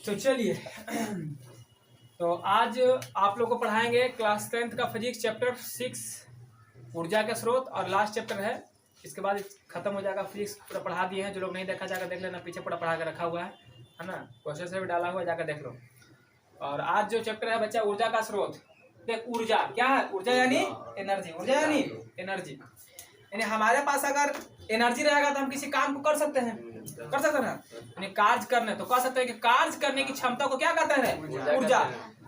तो चलिए तो आज आप लोग को पढ़ाएंगे क्लास 10th का फिजिक्स चैप्टर 6 ऊर्जा के स्रोत और लास्ट चैप्टर है। इसके बाद खत्म हो जाएगा। फिजिक्स पूरा पढ़ा दिए हैं, जो लोग नहीं देखा जाकर देख लेना, पीछे पूरा पढ़ा के रखा हुआ है ना, क्वेश्चन से भी डाला हुआ है, जाकर देख लो। और आज जो चैप्टर है बच्चा ऊर्जा का स्रोत। देख ऊर्जा क्या है? ऊर्जा यानी एनर्जी। ऊर्जा यानी एनर्जी, यानी हमारे पास अगर एनर्जी रहेगा तो हम किसी काम को कर सकते हैं, कर सकते हैं ना, यानी कार्य करने तो कह सकते हैं कि कार्य करने की क्षमता को क्या कहते हैं? ऊर्जा।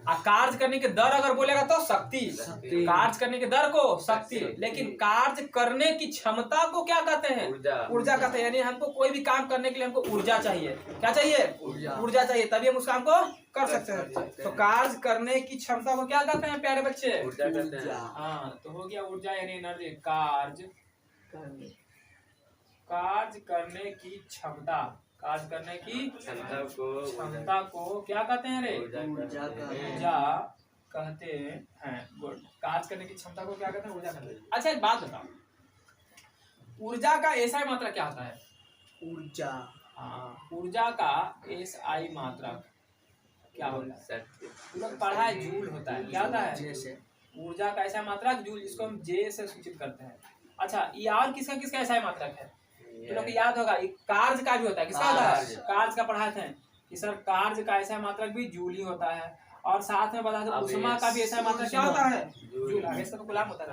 और कार्य करने की दर अगर बोलेगा तो शक्ति। कार्य करने की दर को शक्ति, लेकिन कार्य करने की क्षमता को क्या कहते हैं? ऊर्जा कहते हैं। यानी हमको कोई भी काम करने के लिए हमको ऊर्जा चाहिए। क्या चाहिए? ऊर्जा चाहिए, तभी हम उस काम को कर सकते हैं। तो कार्य करने की क्षमता को क्या कहते हैं प्यारे बच्चे? ऊर्जा कहते हैं। हाँ, तो हो गया ऊर्जा यानी एनर्जी। कार्य करने की क्षमता, कार्य करने की क्षमता को क्या कहते हैं रे? ऊर्जा कहते हैं। गुड। कार्य करने की क्षमता को क्या कहते हैं? ऊर्जा कहते हैं। अच्छा एक बात बताओ, ऊर्जा का एसआई मात्रक क्या होता है? ऊर्जा, हाँ, ऊर्जा का एसआई मात्रक क्या होता है? लोग पढ़ा है, जूल होता है। क्या होता है? ऊर्जा का एसआई मात्रक जूल, जिसको हम जे से सूचित करते हैं। अच्छा, ये और किसका किसका एसआई मात्रक है? तो लोग याद होगा, कार्य का भी होता है। किसका होता है? कार्य का पढ़ाए थे कि सर कार्य का एसआई मात्रक भी जूल ही होता है। और साथ में बता दो ऊष्मा का भी एसआई मात्रक क्या होता है? जूल। इसका तो गुलाम होता है।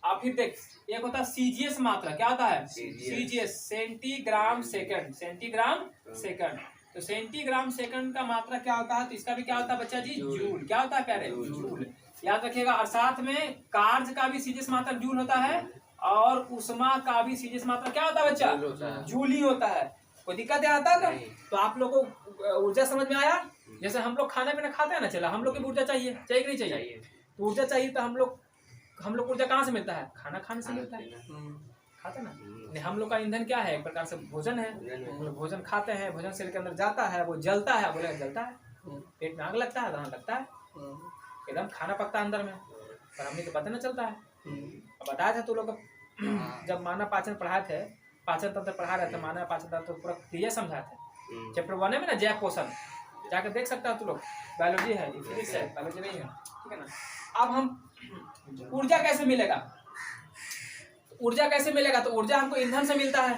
अब फिर देख, एक होता है सीजीएस मात्रक। क्या होता है? CGS, centigram second. Centigram second, तो सेंटीग्राम सेकंड का मात्रा क्या होता है? तो इसका भी क्या होता है बच्चा जी? जूल। क्या होता है प्यारे? जूल, याद रखिएगा। और साथ में कार्य का भी सीजीएस मात्रक जूल होता है, और उष्मा का भी सीजीएस मात्रक क्या होता है बच्चा? जूल ही होता है। कोई दिक्कत आता है ना? तो आप लोगों को ऊर्जा समझ में आया? जैसे हम लोग खाना पीना खाते हैं ना, चला हम लोग की ऊर्जा चाहिए, चाहिए कि नहीं चाहिए? तो ऊर्जा चाहिए तो हम लोग ऊर्जा कहाँ से मिलता है? खाना खाने से मिलता है, खाते ना। नहीं, हम लोग का ईंधन क्या है? एक प्रकार से भोजन है। हम लोग भोजन खाते हैं, भोजन शरीर के अंदर जाता है, वो जलता है। बोले जलता है, पेट में आग लगता है, दहन लगता है, एकदम खाना पकता है अंदर में, पर हमें तो पता नहीं चलता है। अब बताया था तू लोग जब मानव पाचन पढ़ाए थे, पाचन तंत्र पढ़ा रहे थे, मानव पाचन तंत्र पूरा क्लियर समझाए थे। चैप्टर 1 में ना जैव पोषण, जाकर देख सकता है तू लोग। बायोलॉजी है, फिजिक्स है, बायोलॉजी नहीं है, ठीक है ना। अब हम ऊर्जा कैसे मिलेगा? ऊर्जा कैसे मिलेगा? तो ऊर्जा हमको ईंधन से मिलता है।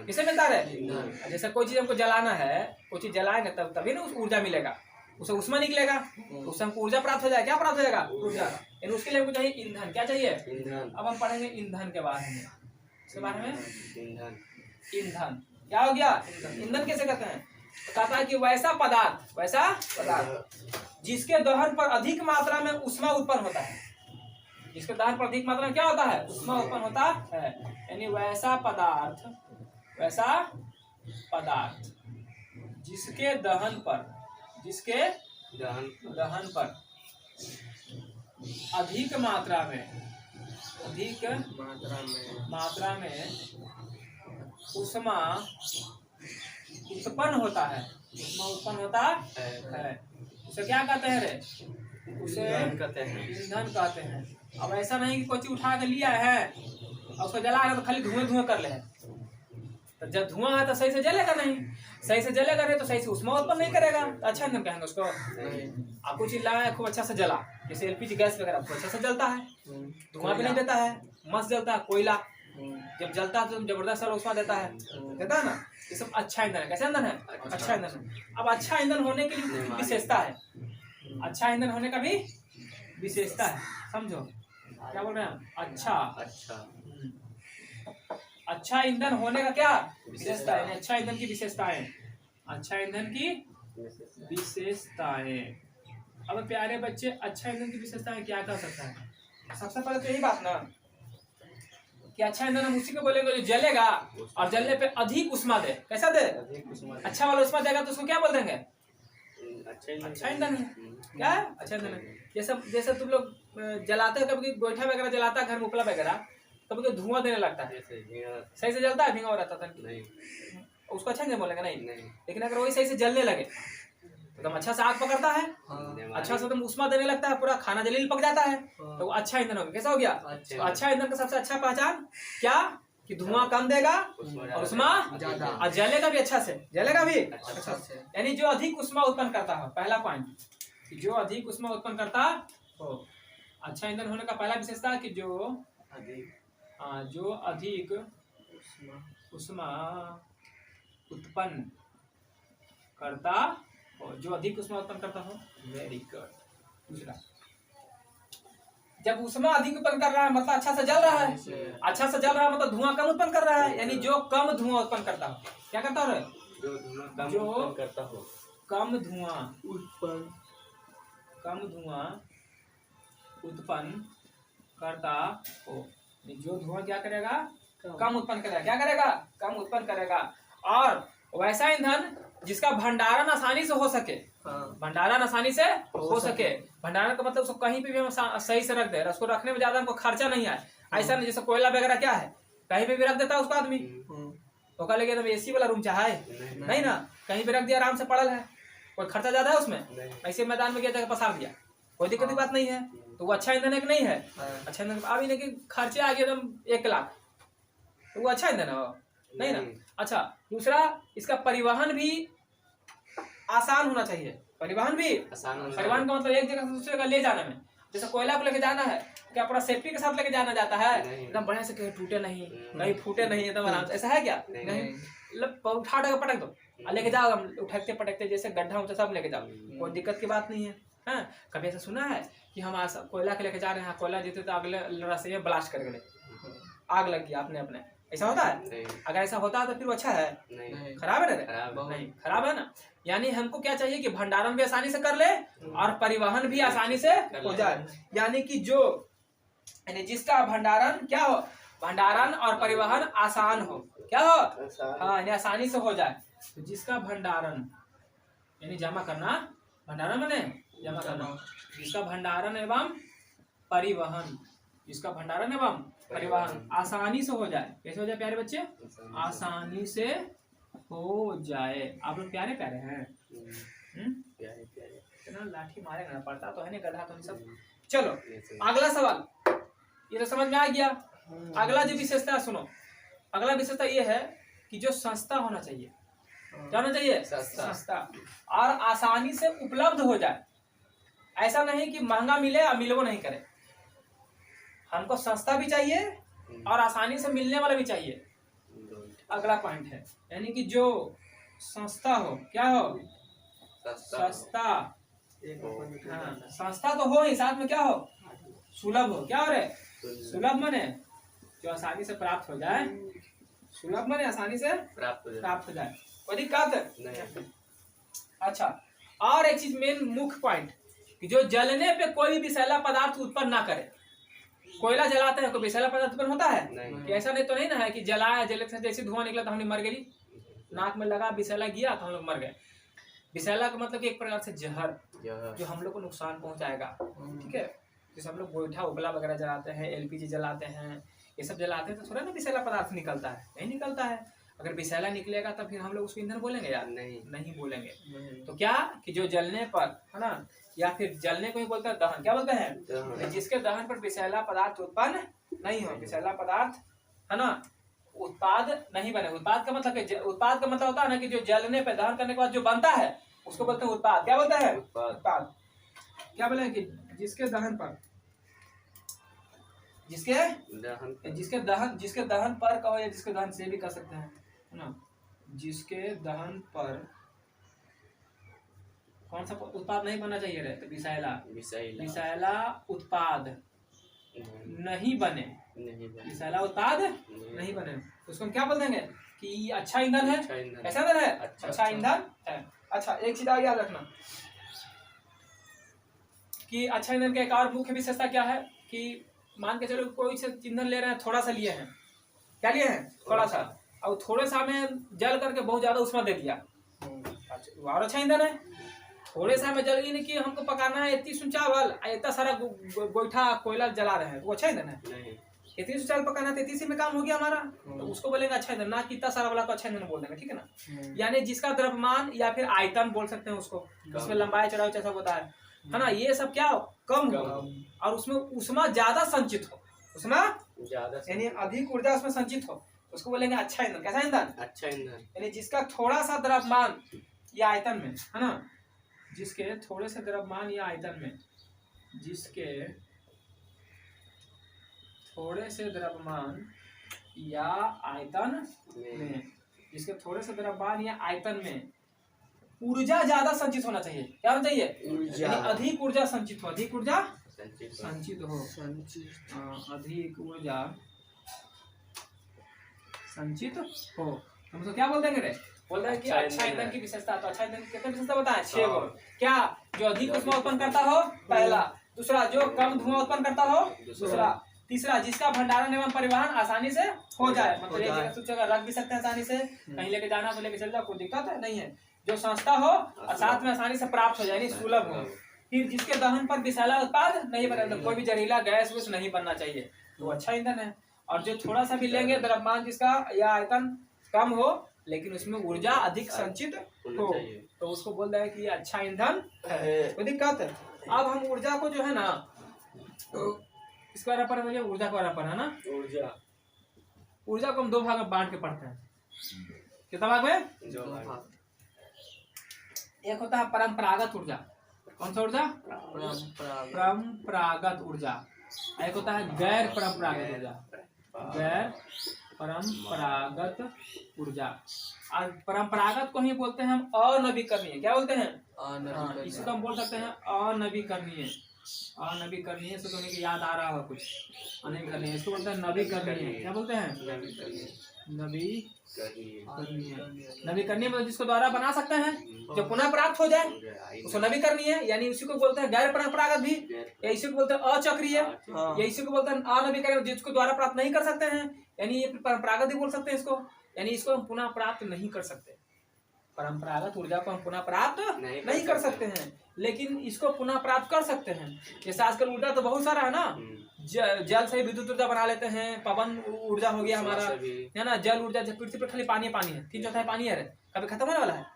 किससे मिलता है? जैसे कोई चीज हमको जलाना है, कोई चीज जलाएंगे तभी ना ऊर्जा मिलेगा, उसे उष्मा निकलेगा, उससे हमको ऊर्जा प्राप्त हो जाएगा। क्या प्राप्त हो जाएगा? ऊर्जा। यानी उसके लिए हमको चाहिए ईंधन। क्या चाहिए? ईंधन। अब हम पढ़ेंगे ईंधन के बारे में। इसके बारे में ईंधन क्या हो गया? ईंधन कैसे कहते हैं? तो कहता है कि वैसा पदार्थ जिसके दहन पर अधिक मात्रा में उष्मा उत्पन्न होता है। जिसके दहन पर अधिक मात्रा में क्या होता है? उष्मा उत्पन्न होता है। यानी वैसा पदार्थ जिसके दहन पर अधिक मात्रा में उष्मा उत्पन्न होता है। उसे क्या कहते हैं रे? उसे ईंधन कहते हैं। अब ऐसा नहीं कि कोई चीज उठा के लिया है और उसको जला रहे तो खाली धुआं कर ले। तो जब धुआं है तो सही से जलेगा नहीं, सही से जलेगा नहीं तो सही से उष्मा उत्पन्न नहीं करेगा। तो अच्छा ईंधन कहेंगे उसको। आप कुछ लाया खूब अच्छा से जला, जैसे एलपीजी गैस वगैरह खूब अच्छा से जलता है, धुआं भी नहीं देता है, मस्त जलता है। कोयला जब जलता है तो जबरदस्त उष्मा देता है ना। ये सब अच्छा ईंधन है। कैसा ईंधन है? अच्छा ईंधन है। अब अच्छा ईंधन होने की विशेषता है, अच्छा ईंधन होने का भी विशेषता है। समझो क्या बोल रहे हैं? अच्छा ईंधन होने का क्या विशेषता है? अच्छा ईंधन की विशेषताएं, अच्छा ईंधन की विशेषताएं। अब प्यारे बच्चे, अच्छा ईंधन की विशेषताएं क्या कर सकता है? सबसे पहले तो यही बात ना कि अच्छा ईंधन हम उसी को बोलेंगे जो जलेगा और जलने पे अधिक उष्मा दे। कैसा दे? अच्छा वाला उष्मा देगा तो उसको क्या बोल देंगे? अच्छा ईंधन है। क्या है? अच्छा ईंधन है। जैसे तुम लोग जलाते हो, कभी गोईठा वगैरह जलाता है घर में, उपला वगैरह, कभी तो धुआं देने लगता है, सही से जलता है? भींगा रहता था नहीं, उसको अच्छा नहीं बोलेंगे नहीं। लेकिन अगर वही सही से जलने लगे तो तुम अच्छा से आग पकड़ता है, अच्छा से तुम उष्मा देने लगता है, पूरा खाना जलील पक जाता है, तो वो अच्छा ईंधन हो गया। कैसा हो गया? तो अच्छा ईंधन का सबसे अच्छा पहचान क्या? कि धुआं कम देगा और उष्मा ज्यादा, और जलेगा भी अच्छा से, जलेगा भी अच्छा से। यानी जो अधिक उष्मा उत्पन्न करता हो, पहला पॉइंट, जो अधिक उष्मा उत्पन्न करता हो। अच्छा ईंधन होने का पहला विशेषता है कि जो अधिक उष्मा उत्पन्न करता हो, जो अधिक उष्मा उत्पन्न करता हो। Very good. दूसरा, जब उष्मा अधिक उत्पन्न कर रहा है मतलब अच्छा से जल रहा है, अच्छा से जल रहा है मतलब धुआं कम उत्पन्न कर रहा है, यानी जो कम धुआं उत्पन्न करता हो। क्या करता हो? जो धुआं करता हो, कम धुआं उत्पन्न करता हो। जो धुआं क्या करेगा? कम उत्पन्न करेगा। क्या करेगा? कम उत्पन्न करेगा। और वैसा ईंधन जिसका भंडारण आसानी से हो सके, भंडारण आसानी से हो सके। भंडारण का मतलब उसको कहीं पे भी हम सही से रख दे, उसको रखने में ज्यादा हमको खर्चा नहीं आए। ऐसा नहीं जैसे कोयला वगैरह क्या है, कहीं पे भी रख देता है उसको आदमी, तो कह लेके एसी वाला रूम चाहे नहीं ना, कहीं पे रख दिया आराम से पड़ल है, कोई खर्चा ज्यादा है उसमें। ऐसे मैदान में गया जगह पसार दिया, कोई दिक्कत की बात नहीं है। तो वो अच्छा ईंधन है कि नहीं है? अच्छा ईंधन। अब इन्हें कि खर्चे आ गए एकदम 1 लाख, तो वो अच्छा ईंधन है नहीं ना। अच्छा, दूसरा, इसका परिवहन भी आसान होना चाहिए। परिवहन भी परिवहन का मतलब एक जगह से दूसरी जगह ले जाने में, जैसे कोयला को लेके जाना है, क्या पूरा सेफ्टी के साथ लेके जाना जाता है एकदम बढ़िया से, कहीं टूटे नहीं, कहीं फूटे नहीं, एकदम आराम से। ऐसा है क्या? नहीं। उठा पटक दो और लेके जाओ, उठकते पटकते जैसे गड्ढा ऊंचा सब लेके जाओ, कोई दिक्कत की बात नहीं है। हाँ, कभी ऐसा सुना है कि हम कोयला के लेके जा रहे हैं, कोयला जीते तो अगले रास्ते में ब्लास्ट कर गए, आग लग गया अपने। ऐसा होता है? अगर ऐसा होता है तो फिर वो अच्छा है? नहीं। खराब है ना? नहीं, खराब है ना। यानी हमको क्या चाहिए कि भंडारण भी आसानी से कर ले और परिवहन भी आसानी से हो जाए। यानी कि जिसका भंडारण क्या हो, भंडारण और परिवहन आसान हो। क्या हो? हाँ, यानी आसानी से हो जाए। तो जिसका भंडारण यानी जमा करना, भंडारण माने जमा करना, जिसका भंडारण एवं परिवहन, जिसका भंडारण एवं परिवहन आसानी से हो जाए। कैसे हो जाए प्यारे बच्चे? आसानी से हो जाए। आप लोग प्यारे प्यारे हैं, प्यारे। लाठी मारेगा ना, पड़ता तो है नहीं, गधा तो नहीं सब। चलो अगला सवाल, ये तो समझ में आ गया। अगला जो विशेषता है, सुनो, अगला विशेषता ये है कि जो सस्ता होना चाहिए। क्या होना चाहिए? सस्ता और आसानी से उपलब्ध हो जाए। ऐसा नहीं कि महंगा मिले और मिलवो नहीं करे। हमको सस्ता भी चाहिए और आसानी से मिलने वाला भी चाहिए। अगला पॉइंट है, यानी कि जो सस्ता हो। क्या हो? सस्ता। हाँ, सस्ता तो हो ही, साथ में क्या हो? सुलभ हो। क्या हो रहे? सुलभ माने जो आसानी से प्राप्त हो जाए। सुलभ माने आसानी से प्राप्त हो जाए, कोई दिक्कत नहीं। अच्छा, और एक चीज मेन मुख्य पॉइंट, कि जो जलने पे कोई विषैला पदार्थ उत्पन्न ना करे। कोयला जलाते हैं, कोई विषैला पदार्थ उत्पन्न होता है? नहीं। ऐसा नहीं तो नहीं ना है कि जलाया, जले से जैसे धुआं निकला तो हमने मर गई, नाक में लगा विषैला गया तो हम लोग मर गए। विषैला का मतलब एक प्रकार से जहर, जो हम लोग को नुकसान पहुंचाएगा। ठीक है, जैसे हम लोग गोईठा उपला वगैरह जलाते हैं, LPG जलाते हैं, ये सब जलाते हैं, तो थोड़ा ना विषैला पदार्थ निकलता है? नहीं निकलता है। अगर विषैला निकलेगा तो फिर हम लोग उसको ईंधन बोलेंगे यार? नहीं बोलेंगे। तो क्या कि जो जलने पर है ना, या फिर जलने को ही बोलते हैं दहन। क्या बोलते हैं? जिसके दहन पर विषैला पदार्थ उत्पन्न नहीं हो, विषैला पदार्थ है ना, उत्पाद नहीं बने। उत्पाद का मतलब होता है ना कि जो जलने पे, दहन करने के बाद जो बनता है उसको बोलते हैं उत्पाद। क्या बोलते हैं? उत्पाद। क्या बोले कि जिसके दहन पर कहो, या जिसके दहन से भी कर सकते हैं, है ना, जिसके दहन पर कौन सा उत्पाद नहीं बनना चाहिए रहे? तो विषैला उत्पाद नहीं बने। विषैला उत्पाद नहीं बने, उसको हम क्या बोल देंगे कि अच्छा ईंधन है। ऐसा ईंधन है, अच्छा ईंधन है। अच्छा, एक चीज और याद रखना कि अच्छा ईंधन का एक और मुख्य विशेषता क्या है, कि मान के चलो कोई से ईंधन ले रहे हैं, थोड़ा सा लिए हैं। क्या लिए हैं? थोड़ा सा। और थोड़े सा में जल करके बहुत ज्यादा उसमें दे दिया, अच्छा, और अच्छा ईंधन है। थोड़े सा में जल नहीं कि हमको पकाना है 31 चावल, इतना सारा गोईठा कोयला जला रहे हैं, तो अच्छा ईंधन है? 33 चावल पकाना, 33 में काम हो गया हमारा, तो उसको बोलेंगे अच्छा ईंधन, ना कि इतना सारा वाला को अच्छा ईंधन बोल देंगे। ठीक है ना? यानी जिसका द्रव्यमान या फिर आयतन बोल सकते हैं उसको, जिसमें लंबाई चौड़ाई सब होता है ना, ये सब क्या हो? कम हो, और उसमें उष्मा ज्यादा संचित हो। उष्मा यानी अधिक ऊर्जा उसमें संचित हो। उसको बोलेंगे अच्छा ईंधन। कैसा ईंधन? अच्छा ईंधन। यानी जिसका थोड़ा सा द्रव्यमान या आयतन में, है ना, जिसके थोड़े से द्रव्यमान या आयतन में, जिसके थोड़े से द्रव्यमान या आयतन में, जिसके थोड़े से द्रव्यमान या आयतन में ऊर्जा ज्यादा संचित होना चाहिए। क्या होना चाहिए? ऊर्जा। अधिक ऊर्जा संचित हो, अधिक ऊर्जा संचित हो, अधिक ऊर्जा संचित हो। हम तो क्या बोल देंगे रे? बोल रहे हैं कि अच्छा ईंधन की विशेषता। तो अच्छा ईंधन की कितनी विशेषता बताएं? 6 गो। क्या? जो अधिक ऊष्मा उत्पन्न करता हो, पहला। दूसरा, जो कम धुआं उत्पन्न करता हो, दूसरा। तीसरा, जिसका भंडारण एवं परिवहन आसानी से हो जाए, मतलब एक जगह से रख भी सकते हैं आसानी से, कहीं लेके जाना तो लेके चल जाओ, कोई दिक्कत नहीं है। जो सस्ता हो और साथ में आसानी से प्राप्त हो जाए, यानी सुलभ हो। फिर जिसके दहन पर विषैला उत्पाद नहीं बने, कोई भी जहरीला गैस वैस नहीं बनना चाहिए, तो अच्छा ईंधन है। और जो थोड़ा सा भी लेंगे द्रव्यमान जिसका या आयतन कम हो लेकिन उसमें ऊर्जा अधिक संचित हो, तो उसको बोल रहे हैं कि अच्छा ईंधन है। कोई दिक्कत है? अब हम ऊर्जा को जो है ना, तो इसके बारे पर मुझे ऊर्जा के बारे पर है ना, ऊर्जा को हम 2 भाग में बांट के पढ़ते हैं। कितना भाग में? 2 भाग। एक होता है परंपरागत ऊर्जा। कौन सा ऊर्जा? परंपरागत ऊर्जा। एक होता है गैर परंपरागत ऊर्जा। गैर परंपरागत ऊर्जा। और परंपरागत को ही बोलते हैं हम अनवीकरणीय। क्या बोलते हैं? इसको हम बोल सकते हैं अनवीकरणीय। अनवीकरणीय से तो नहीं याद आ रहा हो कुछ, अनवीकरणीय इसको बोलते हैं नवीकरणीय। क्या बोलते हैं? नवीकरणीय मतलब जिसको द्वारा बना सकते हैं, जो पुनः प्राप्त हो जाए, उसको नवीकरणीय, यानी उसी को बोलते हैं गैर परंपरागत भी, या इसी को बोलते हैं अचक्रीय, या इसी को बोलते हैं अनवीकरणीय, जिसको द्वारा प्राप्त नहीं कर सकते हैं, यानी ये परंपरागत भी बोल सकते हैं इसको, यानी इसको हम पुनः प्राप्त नहीं कर सकते। परंपरागत ऊर्जा को हम पुनः प्राप्त नहीं कर सकते हैं, लेकिन इसको पुनः प्राप्त कर सकते हैं। जैसे आजकल ऊर्जा तो बहुत सारा है ना, जल से विद्युत ऊर्जा बना लेते हैं, पवन ऊर्जा हो गया हमारा, है ना, जल ऊर्जा। पृथ्वी पर खाली पानी पानी है, 3/4 पानी है, कभी खत्म होने वाला है?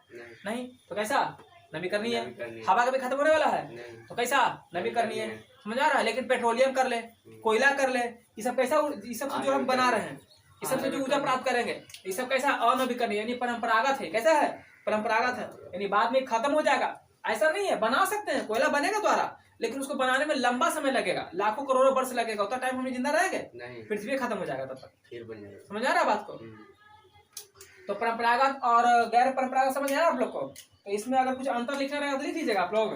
नहीं। तो कैसा? नवीकरणीय है। हवा कभी खत्म होने वाला है? तो कैसा? नवीकरणीय है। समझ आ रहा है? लेकिन पेट्रोलियम कर ले, कोयला कर ले, ये सब कैसा? ये सब जो हम बना रहे हैं, ये सब जो ऊर्जा प्राप्त करेंगे, ये सब कैसा? अनवीकरणीय, यानी परंपरागत है। कैसा है? परंपरागत है, यानी बाद में खत्म हो जाएगा। ऐसा नहीं है, बना सकते हैं, कोयला बनेगा द्वारा, लेकिन उसको बनाने में लंबा समय लगेगा, लाखों करोड़ों वर्ष लगेगा। उतना टाइम हम जिंदा रहेंगे? पृथ्वी खत्म हो जाएगा तब तक। फिर बन जाएगा। समझ आ रहा है बात को? तो परंपरागत और गैर परंपरागत समझ आ रहा है आप लोग को? तो इसमें अगर कुछ अंतर लिखना रहेगा तो लिख दीजिएगा आप लोग।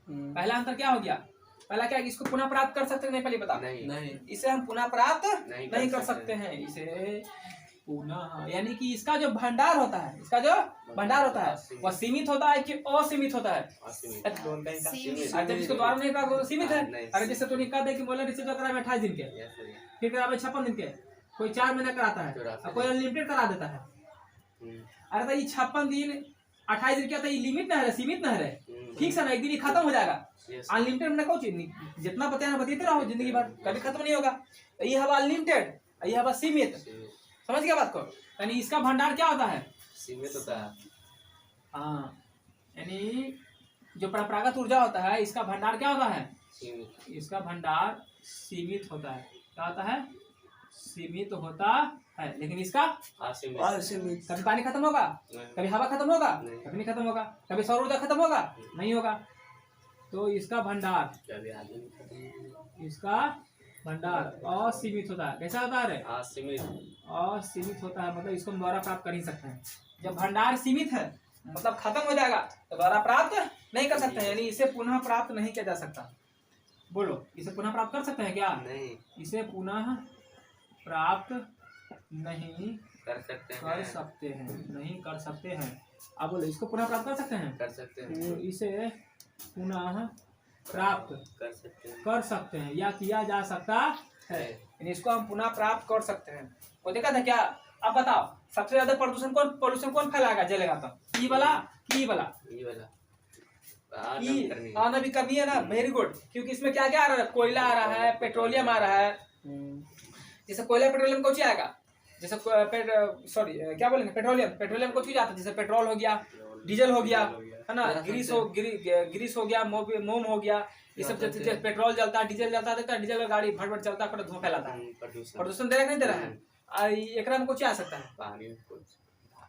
पहला अंतर क्या हो गया? पहला क्या, इसको पुनः प्राप्त कर सकते हैं? नहीं, पहले बता। नहीं, इसे हम पुनः प्राप्त नहीं कर सकते हैं। इसे पुनः, यानी कि इसका जो भंडार होता है, इसका जो भंडार होता है वह सीमित होता है कि असीमित होता है? जब इसको द्वारा नहीं प्राप्त होता सीमित है। अरे जैसे तूने कहा था कि मोलर रिसीव करा 28 दिन के, फिर करा 56 दिन के, कोई 4 महीने कराता है, और कोई अनलिमिटेड करा देता है। अरे तो ये 56 दिन 28 दिन क्या था? ये लिमिट ना है, सीमित ना है, ठीक है ना? एक दिन खत्म हो जाएगा। अनलिमिटेड में कुछ जितना बताया बताते रहो जिंदगी भर, कभी खत्म नहीं होगा। ये हवा अनलिमिटेड, ये हवा सीमित। समझ गया बात को? यानी इसका भंडार क्या होता है? सीमित होता है। हाँ, यानी जो परंपरागत ऊर्जा होता है, इसका भंडार क्या होता है? सीमित। इसका भंडार सीमित होता है। क्या होता है? सीमित होता है। लेकिन इसका असीमित। कभी पानी खत्म होगा, कभी हवा खत्म होगा, कभी नहीं खत्म होगा, कभी सौर ऊर्जा खत्म होगा, नहीं होगा। तो इसका भंडार, इसका भंडार असीमित होता है। कैसा होता है? असीमित होता है, मतलब इसको हम द्वारा प्राप्त कर ही सकते हैं। जब भंडार सीमित है मतलब खत्म हो जाएगा, तो द्वारा प्राप्त नहीं कर सकते हैं, यानी इसे पुनः प्राप्त नहीं किया जा सकता। बोलो, इसे पुनः प्राप्त कर सकते हैं क्या? नहीं, इसे पुनः प्राप्त नहीं कर सकते हैं, नहीं कर सकते हैं। अब बोलो, इसको पुनः प्राप्त कर सकते हैं? कर सकते हैं। तो इसे पुनः प्राप्त कर सकते हैं या किया जा सकता है, इसको हम पुनः प्राप्त कर सकते हैं। वो देखा था क्या? अब बताओ, सबसे ज्यादा पोल्यूशन कौन फैलाएगा, जलेगा? तो ई वाला, अनवीकरणीय ना। वेरी गुड, क्योंकि इसमें क्या क्या आ रहा है? कोयला आ रहा है, पेट्रोलियम आ रहा है। जैसे कोयला पेट्रोलियम कौन सी आएगा? जैसे क्या बोलेंगे? पेट्रोलियम को चीज आता है, जैसे पेट्रोल हो गया, डीजल हो गया, है ना, ग्रीस हो गया, मोम हो गया। ये सब पेट्रोल जलता है, डीजल जलता है, डीजल का गाड़ी भट चलता है, धुआं फैलाता है, प्रदूषण दे रहा है नहीं दे रहा है? एकरा में कुछ आ सकता है, पानी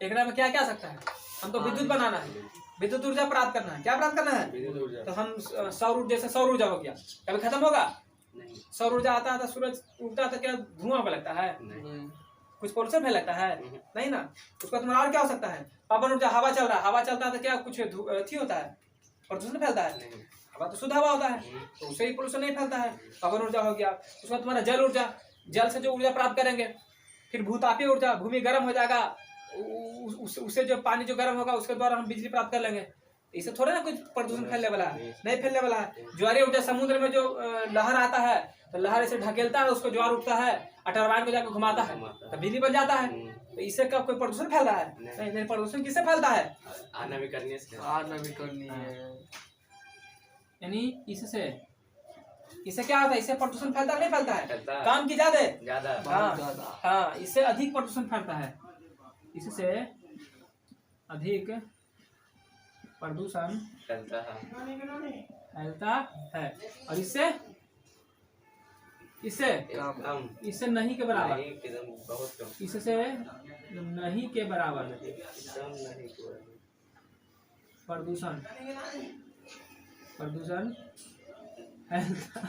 एकरा में क्या क्या आ सकता है? हमको विद्युत बनाना है, विद्युत ऊर्जा प्राप्त करना है। क्या प्राप्त करना है? तो हम सौर ऊर्जा, जैसे सौर ऊर्जा हो गया, कभी खत्म होगा? नहीं। सौर ऊर्जा आता है, सूरज उगता है तो क्या धुआं लगता है? नहीं। कुछ पोल्यूशन फैलता है? नहीं ना। उसका तुम्हारा और क्या हो सकता है? पवन ऊर्जा, हवा चल रहा है, हवा चलता है तो क्या कुछ अथी होता है, प्रदूषण फैलता है? हवा तो शुद्ध हवा होता है, तो उससे ही पोल्यूशन नहीं फैलता है। पवन ऊर्जा हो गया। उसका तुम्हारा जल ऊर्जा, जल से जो ऊर्जा प्राप्त करेंगे। फिर भूतापीय ऊर्जा, भूमि गर्म हो जाएगा, उससे जो पानी जो गर्म होगा उसके द्वारा हम बिजली प्राप्त कर लेंगे। इससे थोड़ा ना कुछ प्रदूषण फैलने वाला है, नहीं फैलने वाला है। ज्वारीय ऊर्जा, समुद्र में जो लहर आता है तो लहर से ढकेलता है, उसको ज्वार उठता है, टरबाइन को जाकर घुमाता है तो बिजली बन जाता है। तो इससे क्या कोई प्रदूषण फैल रहा है? नहीं। प्रदूषण किससे फैलता है? आनवीकरणीय है। यानी इससे क्या होता है? इससे प्रदूषण फैलता नहीं फैलता है? काम की ज्यादा। हाँ, इससे अधिक प्रदूषण फैलता है, इससे अधिक प्रदूषण फैलता है। और इससे नहीं के बराबर, इससे नहीं के बराबर प्रदूषण फैलता।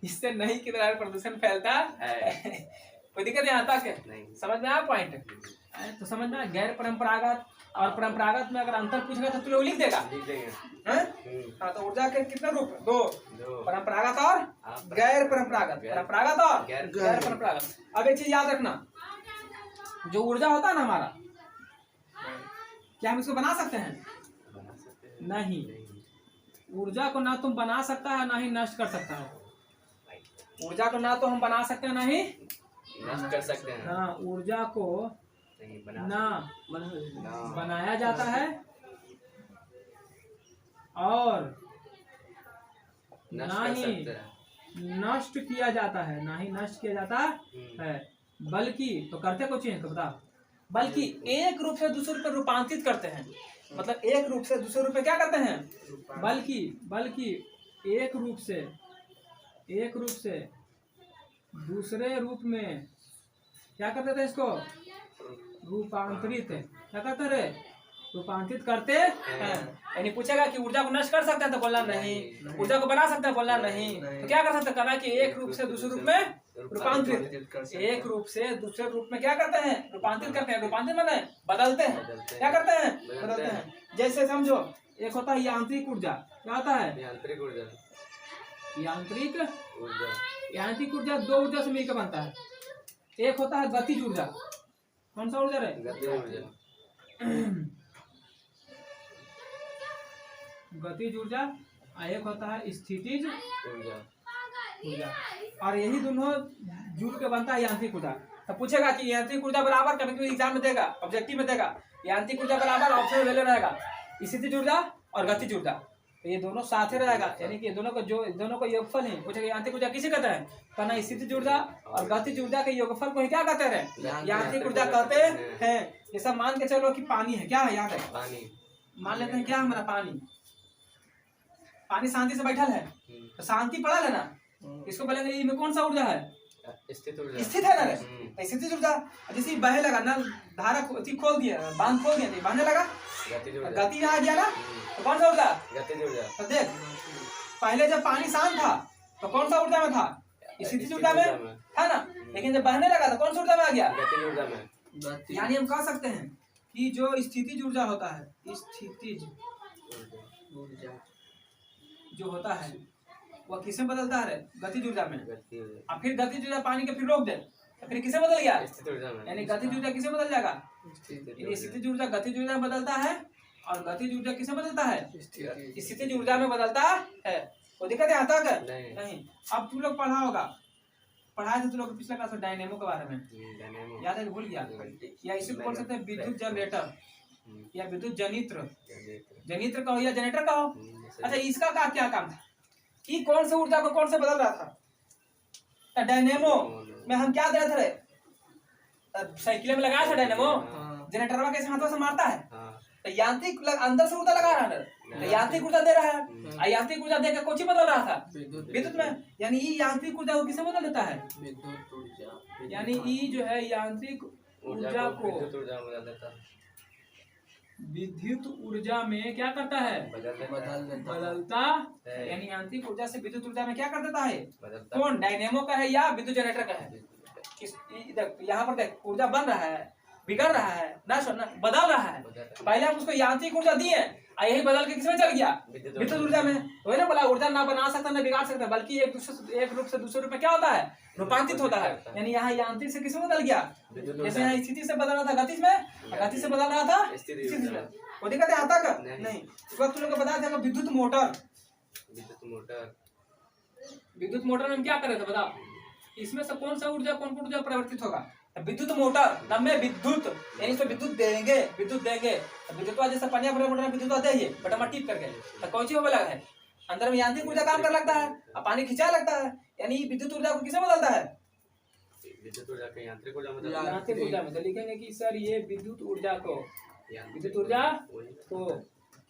इससे नहीं के बराबर प्रदूषण फैलता है। कोई दिक्कत यहाँ तक? समझ में आया पॉइंट? तो समझ में, गैर परंपरागत और परंपरागत में अगर अंतर पूछेगा तो तू लोग लिख देगा। हाँ, तो ऊर्जा के कितने रूप? दो, परंपरागत और गैर परंपरागत। परंपरागत और गैर परंपरागत। अब एक चीज याद रखना, जो ऊर्जा होता है ना हमारा, क्या हम इसको बना सकते हैं? नहीं। ऊर्जा को ना तुम बना सकता है ना ही नष्ट कर सकता है। ऊर्जा को ना तो हम बना सकते हैं ना ही नष्ट कर सकते हैं। हाँ, ऊर्जा को ना बनाया जाता है और ना ही नष्ट किया जाता है, ना ही नष्ट किया जाता है। बल्कि, तो करते कुछ है तो बता, बल्कि एक रूप से दूसरे रूप में रूपांतरित करते हैं। मतलब एक रूप से दूसरे रूप में क्या करते हैं? बल्कि एक रूप से दूसरे रूप में क्या करते थे? इसको रूपांतरित, क्या करते रे? रूपांतरित करते हैं। यानी पूछेगा कि ऊर्जा को नष्ट कर सकते हैं तो बोलना नहीं, ऊर्जा को बना सकते हैं बोलना नहीं। तो क्या कर सकते हैं? कहना कि एक रूप से दूसरे रूप में रूपांतरित, एक रूप से दूसरे रूप में क्या करते हैं? रूपांतरित करते हैं। रूपांतरित माने बदलते हैं। क्या करते हैं? बदलते हैं। जैसे समझो, एक होता है यांत्रिक ऊर्जा। क्या होता है? यांत्रिक ऊर्जा दो ऊर्जा से मिलकर बनता है। एक होता है गतिज ऊर्जा। कौन सा ऊर्जा है? गतिज ऊर्जा। एक होता है स्थितिज ऊर्जा। और यही दोनों जुड़ के बनता है यांत्रिक ऊर्जा। तो पूछेगा कि यांत्रिक ऊर्जा बराबर, कभी एग्जाम में देगा, ऑब्जेक्टिव में देगा, यांत्रिक ऊर्जा बराबर ऑप्शन में वैल्यू रहेगा स्थितिज ऊर्जा और गतिज ऊर्जा। तो ये दोनों साथ ही रहेगा, यानी कि दोनों को योगफल है। पूछेगा यांत्रिक ऊर्जा किसे कहते हैं? कहना स्थितिज ऊर्जा और गतिज ऊर्जा के योगफल को क्या कहते हैं? यांत्रिक ऊर्जा कहते हैं। ये सब मान के चलो कि पानी है। क्या है? यहाँ है पानी। मान लेते हैं क्या हमारा पानी शांति से बैठल है, तो शांति पड़ा है ना, इसको बोलेंगे इसमें कौन सा ऊर्जा है? स्थित है ना रे, स्थितिज ऊर्जा। जैसे बहे लगा ना, धारा खोल दिया, बांध खोल दिया, बहने लगा, गति आ गया ना, तो कौन सा ऊर्जा? तो देख, पहले जब पानी शांत था तो कौन सा ऊर्जा में था? स्थितिज ऊर्जा में था ना, लेकिन जब बहने लगा तो कौन सा ऊर्जा में आ गया? यानी हम कह सकते हैं कि जो स्थितिज ऊर्जा होता है, स्थितिज ऊर्जा जो होता है वह किसमें बदलता है? गतिज ऊर्जा में। और फिर गतिज ऊर्जा पानी के फिर रोक दे तो फिर किसे बदल गया? यानी गतिज ऊर्जा किसे बदल जाएगा? स्थितिज ऊर्जा गतिज ऊर्जा में बदलता है और गतिज ऊर्जा किसे बदलता है? स्थितिज ऊर्जा में बदलता है। कोई दिक्कत है यहाँ तक? नहीं। अब तुम लोग पढ़ा होगा, पढ़ाए थे तुम लोग पिछले क्लास में डायनेमो के बारे में, याद है? भूल गया? या इसे बोल सकते हैं विद्युत जनरेटर या विद्युत जनित्र। जनित्र कहो या जनरेटर कहो। अच्छा, इसका क्या काम था? कि कौन से ऊर्जा को कौन से बदल रहा था? डायनेमो में हम क्या दे रहे थे? साइकिल में लगाया था डायनेमो, जनरेटर कैसे हाथों से मारता है, तो यांत्रिक अंदर से ऊर्जा लगा रहा है, तो यांत्रिक ऊर्जा दे रहा है। यांत्रिक ऊर्जा देकर कौन सी बदल रहा था? विद्युत में। यानी ये यांत्रिक ऊर्जा को किसे बदल देता है? विद्युत ऊर्जा। यानी ई जो है यांत्रिक ऊर्जा को विद्युत ऊर्जा में बदल देता है। विद्युत ऊर्जा में क्या करता है? बदलता है। यानी यांत्रिक ऊर्जा से विद्युत ऊर्जा में क्या कर देता है? बदलता कौन, डायनेमो का है या विद्युत जनरेटर का है? देख यहाँ पर देख, ऊर्जा बन रहा है, बिगड़ रहा है ना, सुनना बदल रहा है। पहले हम उसको यांत्रिक ऊर्जा दिए और यही बदल के किसमें चल गया? विद्युत ऊर्जा में। वही ना बोला, ऊर्जा ना बना सकता ना बिगाड़ सकता, बल्कि एक रूप से दूसरे रूप में क्या होता है? रूपांतरित होता है। यानी यहाँ यांत्रिक से किसमें बदल गया? जैसे यहाँ स्थिति से बदल रहा था गति में, गति से बदल रहा था स्थिति में। वो दिक्कत है आता का नहीं। इस वक्त तुम लोग को बता देगा विद्युत मोटर। विद्युत मोटर में क्या कर रहे थे बताओ? इसमें से कौन सा ऊर्जा कौन ऊर्जा परिवर्तित होगा? विद्युत मोटर नाम में विद्युत, यानी इसमें विद्युत देंगे, विद्युत जैसे पनिया भरे मोटर में विद्युत देंगे बटन टिप करके, तो कौन सी होने लगा है? अंदर में यांत्रिक ऊर्जा काम कर लगता है और पानी खिंचा लगता है। यानी विद्युत ऊर्जा को किसे बदलता है? विद्युत ऊर्जा के यांत्रिक ऊर्जा में। यांत्रिक ऊर्जा में। तो लिखेंगे कि सर ये विद्युत ऊर्जा को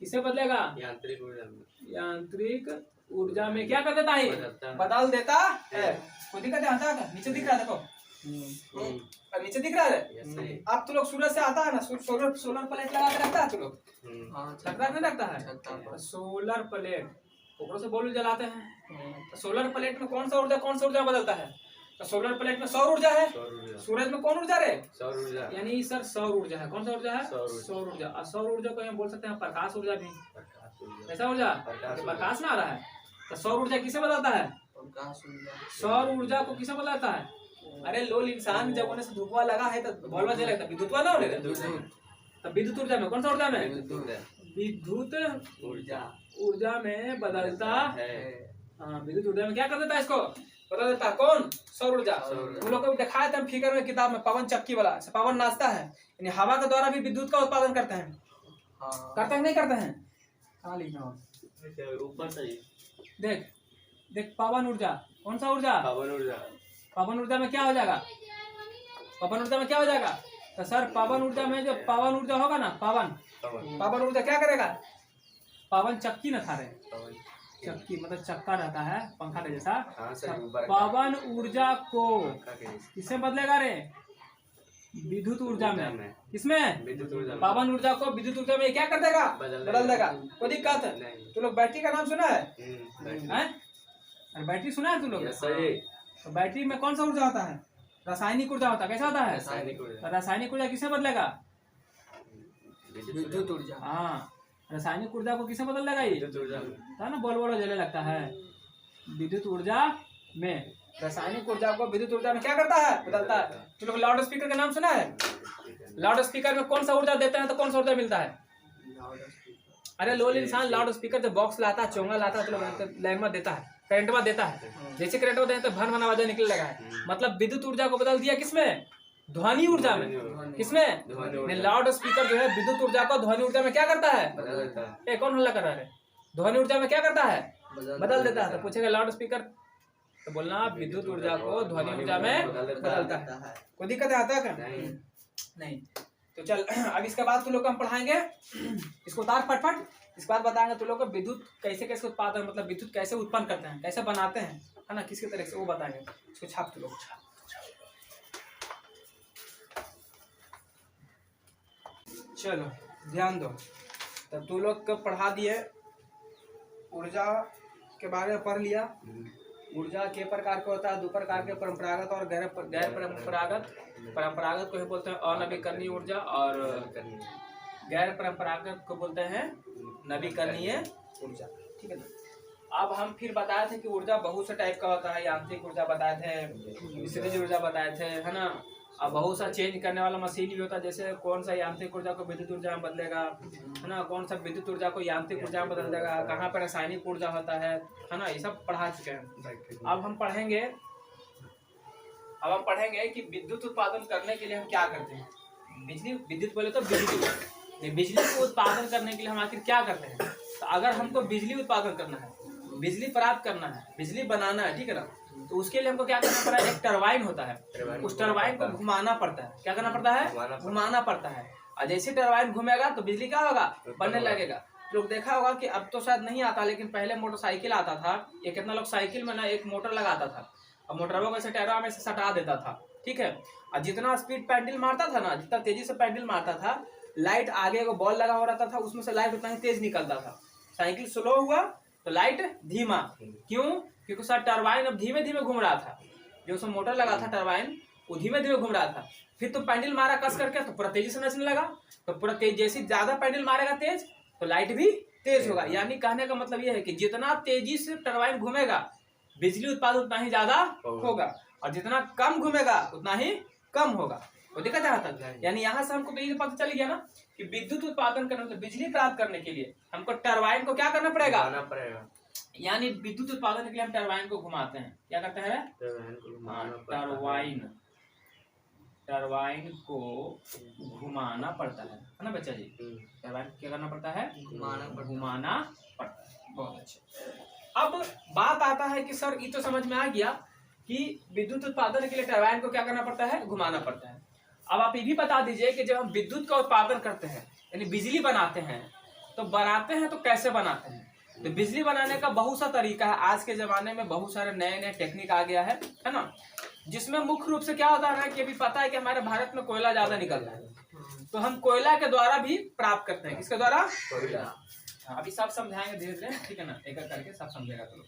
किसे बदलेगा? यांत्रिक ऊर्जा में क्या कर देता है? बदल देता है। कोई दिक्कत है? नीचे दिख रहा है, देखो नीचे दिख रहा है। अब तो लोग सूरज से आता है ना, सोलर प्लेट लगा के रखता है, तो लोग लगता नहीं रखता है सोलर प्लेट, ऊपर से बल्ब जलाते हैं। तो सोलर प्लेट में कौन सा ऊर्जा बदलता है? तो सोलर प्लेट में सौर ऊर्जा है। सूरज में कौन ऊर्जा रे? सौर ऊर्जा। यानी सर सौर ऊर्जा है। कौन सा ऊर्जा है? सौर ऊर्जा। और सौर ऊर्जा को हम बोल सकते हैं प्रकाश ऊर्जा भी। ऐसा ऊर्जा प्रकाश में आ रहा है। तो सौर ऊर्जा किसे बदलता है? सौर ऊर्जा को किसे बदलता है? अरे लोल इंसान जब होने से धूपवा लगा है तो बल्ब जले, तो विद्युत ना होने। तो विद्युत ऊर्जा में कौन सा ऊर्जा में? विद्युत ऊर्जा में बदलता है। हाँ, विद्युत ऊर्जा में क्या कर देता है? इसको बदल देता है। कौन? सौर ऊर्जा। उन लोगों को दिखाया था फिगर में, किताब में, पवन चक्की वाला। पवन नाचता है, यानी हवा के द्वारा भी विद्युत का उत्पादन करते हैं। करते हैं नहीं करते हैं? कहाँ लिखना ऊपर से देख पवन ऊर्जा। कौन सा ऊर्जा? पवन ऊर्जा में क्या हो जाएगा? तो सर पवन ऊर्जा में जो पवन ऊर्जा होगा ना, पवन ऊर्जा क्या करेगा? पवन चक्की न था रहे, चक्की मतलब चक्का रहता है पंखा के जैसा। पवन ऊर्जा को किससे बदलेगा रे? विद्युत ऊर्जा में। किसमें? पवन ऊर्जा को विद्युत ऊर्जा में क्या कर देगा? बदल देगा। कोई दिक्कत है? तो लोग बैटरी का नाम सुना है? बैटरी सुना है तू लोग? तो बैटरी में कौन सा ऊर्जा होता है? रासायनिक ऊर्जा होता है। कैसा होता है? रासायनिक ऊर्जा किसे बदलेगा? विद्युत ऊर्जा। हाँ, रासायनिक ऊर्जा को किसे बदल देगा? विद्युत ऊर्जा था ना, बोल जलने लगता है। विद्युत ऊर्जा में रासायनिक ऊर्जा को विद्युत ऊर्जा में क्या करता है? बदलता है। तो लोग लाउड स्पीकर का नाम सुना है? लाउड स्पीकर में कौन सा ऊर्जा देते हैं तो कौन सा ऊर्जा मिलता है? अरे लोल इंसान, लाउड स्पीकर जब बॉक्स लाता है, चोंगा लाता है, तो लैंग्वेज देता है, करंट देता है। जैसे करंट देते हैं तो भन भन आवाज निकलने लगा है। मतलब विद्युत ऊर्जा को बदल दिया किसमें? ध्वनि ऊर्जा में। किसमें? लाउड स्पीकर जो है विद्युत ऊर्जा को ध्वनि ऊर्जा में क्या करता है? कौन हल्ला कर रहा है? ध्वनि ऊर्जा में क्या करता है? बदल देता है। तो पूछेगा लाउड स्पीकर, तो बोलना विद्युत ऊर्जा को ध्वनि ऊर्जा में बदलता है। कोई दिक्कत आता है? नहीं। तो चल अब इसके बाद तुम लोग हम पढ़ाएंगे, इसको उतार फटफट। इस बात बताएंगे तुम लोग को विद्युत कैसे उत्पादन, मतलब विद्युत कैसे उत्पन्न करते हैं, कैसे बनाते हैं, है ना, किसके तरह से, वो बताएंगे। इसको छाप तुम लोग। चलो ध्यान दो। तब तुम लोग को पढ़ा दिए, ऊर्जा के बारे में पढ़ लिया। ऊर्जा के प्रकार का होता है? दो प्रकार के, परंपरागत और गैर परंपरागत। परंपरागत को ही बोलते हैं अनवीकरणीय ऊर्जा, और गैर परंपरागत को बोलते हैं नवीकरणीय ऊर्जा। ठीक है। अब हम फिर बताए थे कि ऊर्जा बहुत से टाइप का होता है। यांत्रिक ऊर्जा बताए थे, विद्युत ऊर्जा बताए थे, है ना। अब बहुत सा चेंज करने वाला मशीन भी होता है, जैसे कौन सा यांत्रिक ऊर्जा को विद्युत ऊर्जा में बदलेगा, है ना, कौन सा विद्युत ऊर्जा को यांत्रिक ऊर्जा में बदल देगा, कहाँ पर रासायनिक ऊर्जा होता है ना, ये सब पढ़ा चुके हैं। अब हम पढ़ेंगे कि विद्युत उत्पादन करने के लिए हम क्या करते हैं। विद्युत बोले तो बिजली को उत्पादन करने के लिए हम आखिर क्या करते हैं। तो अगर हमको बिजली उत्पादन करना है, बिजली प्राप्त करना है, बिजली बनाना है, ठीक है ना, तो उसके लिए हमको क्या करना पड़ता है? एक टरबाइन होता है, उस टरबाइन को घुमाना पड़ता है। क्या करना पड़ता है? घुमाना पड़ता है। और जैसे टरबाइन घूमेगा तो बिजली क्या होगा? बनने लगेगा। लोग देखा होगा कि अब तो शायद नहीं आता, लेकिन पहले मोटरसाइकिल आता था। ये कितना लोग साइकिल में ना एक मोटर लगाता था, और मोटरों को ऐसे टायरों में से सटा देता था, ठीक है। और जितना स्पीड पैडल मारता था ना, जितना तेजी से पैडल मारता था, लाइट आगे को बॉल लगा हो रहता था, उसमें से लाइट उतना ही तेज निकलता था। साइकिल स्लो हुआ तो लाइट धीमा, क्यों? क्योंकि सर टरबाइन अब धीमे धीमे घूम रहा था, जो उसमें मोटर लगा था टरबाइन वो धीमे धीमे घूम रहा था। फिर तो पैडल मारा कस करके तो पूरा तेजी से नचने लगा, तो पूरा तेज, जैसे ज्यादा पैडल मारेगा तेज तो लाइट भी तेज होगा। यानी कहने का मतलब यह है कि जितना तेजी से टरबाइन घूमेगा बिजली उत्पादन उतना ही ज्यादा होगा, और जितना कम घूमेगा उतना ही कम होगा। वो देखा जा रहा था। यानी यहाँ से हमको तो ये पता चल गया ना कि विद्युत उत्पादन करने मतलब बिजली प्राप्त करने के लिए हमको टरबाइन को क्या करना पड़ेगा, यानी विद्युत उत्पादन के लिए हम टरबाइन को घुमाते हैं। क्या करते हैं? टरबाइन को घुमाना पड़ता है ना बच्चा जी? टरबाइन क्या करना पड़ता है? घुमाना पड़ता है। बहुत अच्छा। अब बात आता है कि सर ये तो समझ में आ गया कि विद्युत उत्पादन के लिए टरबाइन को क्या करना पड़ता है? घुमाना पड़ता है। अब आप ये भी बता दीजिए कि जब हम विद्युत का उत्पादन करते हैं यानी बिजली बनाते हैं तो कैसे बनाते हैं? तो बिजली बनाने का बहुत सा तरीका है। आज के जमाने में बहुत सारे नए नए टेक्निक आ गया है ना, जिसमें मुख्य रूप से क्या होता है कि अभी पता है कि हमारे भारत में कोयला ज्यादा निकल रहा है, तो हम कोयला के द्वारा भी प्राप्त करते हैं। किसके द्वारा? कोयला। अभी सब समझाएंगे धीरे धीरे, ठीक है ना, एक एक करके सब समझेगा। तो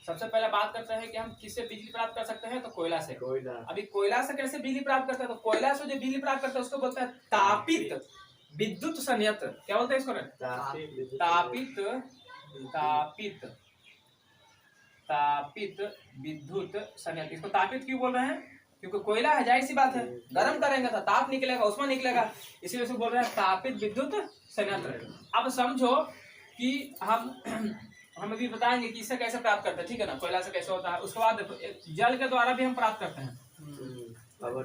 सबसे पहले बात करते हैं कि हम किससे बिजली प्राप्त कर सकते हैं, तो कोयला से। अभी कोयला से कैसे बिजली प्राप्त करते हैं? तो कोयला से जो बिजली प्राप्त करते हैं उसको बोलते हैं तापित विद्युत संयंत्र। क्या बोलते हैं इसको? तापित विद्युत संयंत्र। इसको तापित क्यों बोल रहे हैं? क्योंकि कोयला है, जाहिर सी बात है, गर्म करेंगे तो ताप निकलेगा, उसमें निकलेगा, इसीलिए उसको बोल रहे हैं तापित विद्युत संयंत्र। अब समझो कि हम अभी बताएंगे कि इससे कैसे प्राप्त करते हैं, ठीक है ना, कोयला से कैसे होता है। उसके बाद जल के द्वारा भी हम प्राप्त करते हैं।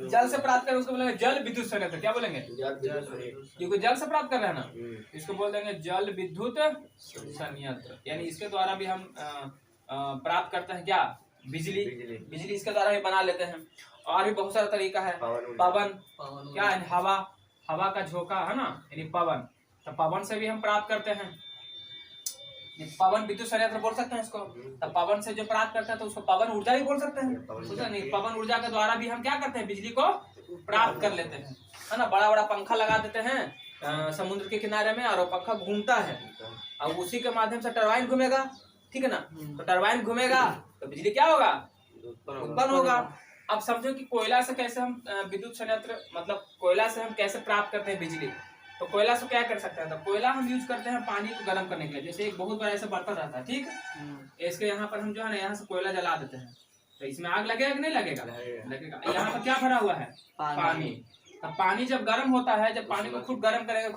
जल से प्राप्त करें उसको बोलेंगे जल विद्युत संयंत्र। क्या बोलेंगे? क्योंकि जल से प्राप्त कर रहे हैं ना, इसको बोल देंगे जल विद्युत संयंत्र। यानी इसके द्वारा भी हम प्राप्त करते हैं क्या? बिजली। बिजली इसके द्वारा भी बना लेते हैं। और भी बहुत सारा तरीका है। पवन क्या है? हवा का झोंका है ना, यानी पवन। तो पवन से भी हम प्राप्त करते हैं, पवन विद्युत संयंत्र बोल सकते हैं इसको। तो पवन से जो प्राप्त करते हैं तो उसको पवन ऊर्जा भी बोल सकते हैं। नहीं, पवन ऊर्जा के द्वारा भी हम क्या करते हैं? बिजली को प्राप्त कर लेते हैं, है ना। बड़ा बड़ा पंखा लगा देते हैं समुद्र के किनारे में, और वो पंखा घूमता है और उसी के माध्यम से टरबाइन घूमेगा, ठीक है ना। तो टरबाइन घूमेगा तो बिजली क्या होगा? उत्पन्न होगा। अब समझो कि कोयला से कैसे हम विद्युत संयंत्र मतलब कोयला से हम कैसे प्राप्त करते हैं बिजली। तो कोयला से क्या कर सकते हैं? तो कोयला हम यूज करते हैं पानी को गर्म करने के लिए। जैसे एक बहुत बड़ा ऐसा बर्तन रहता है, ठीक है, इसके यहाँ पर हम जो है ना यहाँ से कोयला जला देते हैं, तो इसमें आग लगेगा कि नहीं लगेगा? लगेगा। यहाँ पर क्या भरा हुआ है? पानी। तो पानी जब गर्म होता है, जब पानी को खूब गर्म करेंगे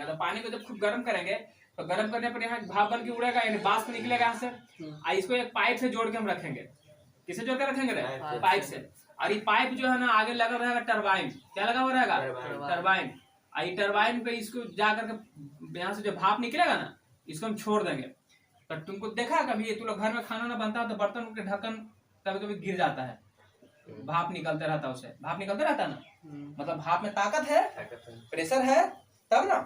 तो पानी को जब खूब गर्म करेंगे तो गर्म करने पर यहाँ भाप बन के उड़ेगा, यानी वाष्प निकलेगा यहाँ से। इसको एक पाइप से जोड़ के हम रखेंगे। किसे जोड़ के रखेंगे? पाइप से। और ये पाइप जो है ना आगे लगा रहेगा टरबाइन। क्या लगा हुआ रहेगा? टरबाइन। आई टरबाइन पे इसको जाकर के यहाँ से जो भाप निकलेगा ना, इसको हम छोड़ देंगे। तो तुमको देखा कभी तुम लोग घर में खाना ना बनता है तो बर्तन के ढक्कन कभी कभी गिर जाता है, भाप निकलते रहता है, उससे भाप निकलते रहता है ना, मतलब भाप में ताकत है, प्रेशर है तब ना।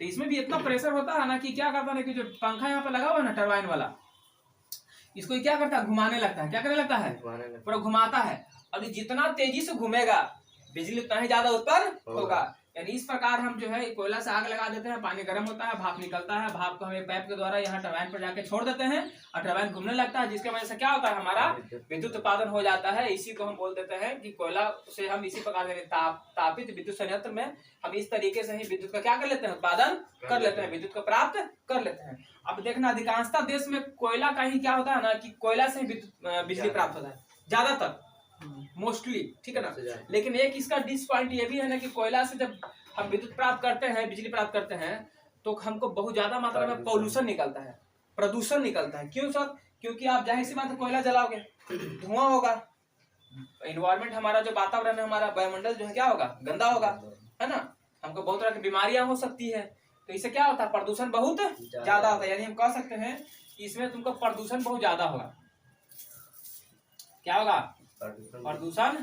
तो इसमें भी इतना प्रेशर होता है ना कि क्या करता है कि जो पंखा यहाँ पे लगा हुआ है ना टरबाइन वाला, इसको क्या करता है? घुमाने लगता है। क्या करने लगता है? पूरा घुमाता है। और जितना तेजी से घूमेगा बिजली उतना ही ज्यादा उत्पन्न होगा। यानी इस प्रकार हम जो है कोयला से आग लगा देते हैं, पानी गर्म होता है, भाप निकलता है, भाप को हम एक पाइप के द्वारा यहाँ टरबाइन पर जाके छोड़ देते हैं और टरबाइन घूमने लगता है, जिसके वजह से क्या होता है? हमारा विद्युत उत्पादन हो जाता है। इसी को हम बोल देते हैं कि कोयला से हम इसी प्रकार से तापित विद्युत संयंत्र में हम इस तरीके से ही विद्युत का क्या कर लेते हैं? उत्पादन कर लेते हैं, विद्युत को प्राप्त कर लेते हैं। अब देखना अधिकांशतः देश में कोयला का ही क्या होता है ना कि कोयला से बिजली प्राप्त होता है ज्यादातर, मोस्टली, ठीक है ना। लेकिन एक इसका डिस पॉइंट ये भी है ना कि कोयला से जब हम विद्युत प्राप्त करते हैं, बिजली प्राप्त करते हैं, तो हमको बहुत ज्यादा मात्रा में पॉल्यूशन निकलता है, प्रदूषण निकलता है। क्यों सर? क्योंकि आप जाहिर सी बात है कोयला जलाओगे, धुआं होगा, एनवायरमेंट हमारा जो वातावरण है, हमारा वायुमंडल जो है क्या होगा? गंदा होगा, है ना। हमको बहुत तरह की बीमारियां हो सकती है। तो इससे क्या होता है? प्रदूषण बहुत ज्यादा होता है। यानी हम कह सकते हैं कि इसमें तुमको प्रदूषण बहुत ज्यादा होगा। क्या होगा? प्रदूषण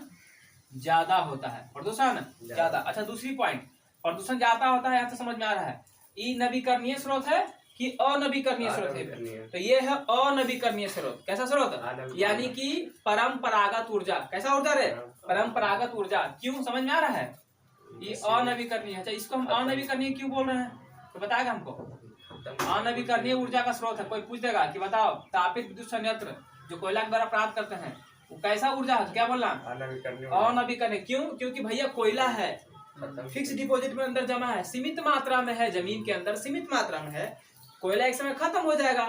ज्यादा होता है, प्रदूषण ज्यादा। अच्छा, दूसरी पॉइंट, प्रदूषण ज्यादा होता है, यहाँ से समझ में आ रहा है। ये नवीकरणीय स्रोत है कि अनवीकरणीय स्रोत है। तो ये है अनवीकरणीय स्रोत। कैसा स्रोत? यानी कि परंपरागत ऊर्जा। कैसा ऊर्जा रे? परंपरागत ऊर्जा। क्यों, समझ में आ रहा है? ये अनवीकरणीय है। इसको हम अनवीकरणीय क्यों बोल रहे हैं तो बताएगा हमको। अनवीकरणीय ऊर्जा का स्रोत है। कोई पूछ देगा कि बताओ तापित विद्युत संयंत्र जो कोयला के द्वारा प्राप्त करते हैं वो कैसा ऊर्जा है? क्या बोलना? अनवीकरणीय। क्यों? क्योंकि भैया कोयला है, फिक्स डिपॉजिट में अंदर जमा है, सीमित मात्रा में है, जमीन के अंदर सीमित मात्रा में है। कोयला एक समय खत्म हो जाएगा।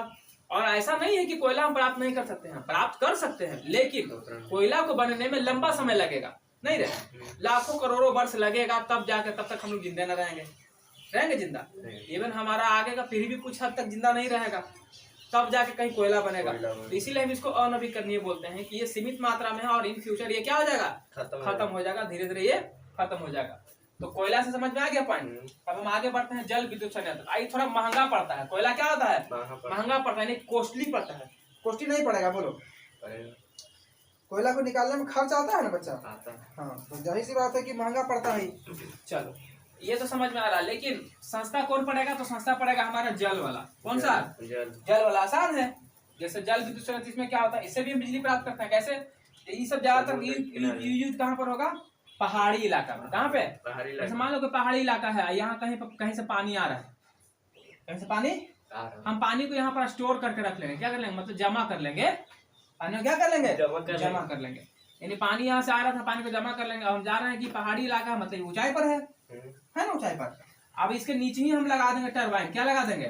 और ऐसा नहीं है कि कोयला हम प्राप्त नहीं कर सकते हैं, प्राप्त कर सकते हैं, लेकिन कोयला को बनने में लंबा समय लगेगा। नहीं रहे, लाखों करोड़ों वर्ष लगेगा, तब जाके तब तक हम लोग जिंदा न रहेंगे। रहेंगे जिंदा? इवन हमारा आगे का पीढ़ी भी कुछ हद तक जिंदा नहीं रहेगा, तब जाके कहीं कोयला बनेगा। तो इसीलिए हम इसको अनवीकरणीय बोलते हैं कि ये सीमित मात्रा में है और इन फ्यूचर ये क्या हो जाएगा? खत्म हो जाएगा। धीरे धीरे ये खत्म हो जाएगा। तो कोयला से समझ में आ गया पॉइंट। अब हम आगे बढ़ते हैं जल विद्युत संयंत्र। आई थोड़ा महंगा पड़ता है कोयला। क्या होता है? महंगा पड़ता है, कॉस्टली पड़ता है। कॉस्टली नहीं पड़ेगा, बोलो। कोयला को निकालने में खर्च आता है ना बच्चा? हाँ, तो जाहिर सी बात है कि महंगा पड़ता है। चलो ये तो समझ में आ रहा है, लेकिन संस्था कौन पड़ेगा? तो संस्था पड़ेगा हमारा जल वाला। कौन सा? जल वाला। आसान है। जैसे जल विद्युत संयंत्र, इसमें क्या होता है? इससे भी हम बिजली प्राप्त करते हैं। कैसे? ये सब ज्यादातर यूज कहाँ पर होगा? पहाड़ी इलाका में। कहाँ पे? जैसे मान लो कि पहाड़ी इलाका है, यहाँ कहीं से पानी आ रहा है, कहीं से पानी, हम पानी को यहाँ पर स्टोर करके रख लेंगे। क्या कर लेंगे? मतलब जमा कर लेंगे। पानी को क्या कर लेंगे? जमा कर लेंगे। यानी पानी यहाँ से आ रहा था, पानी को जमा कर लेंगे। हम जा रहे हैं कि पहाड़ी इलाका मतलब ऊंचाई पर है ना? ऊंचाई पर। अब इसके नीचे ही हम लगा देंगे टरबाइन। क्या लगा देंगे?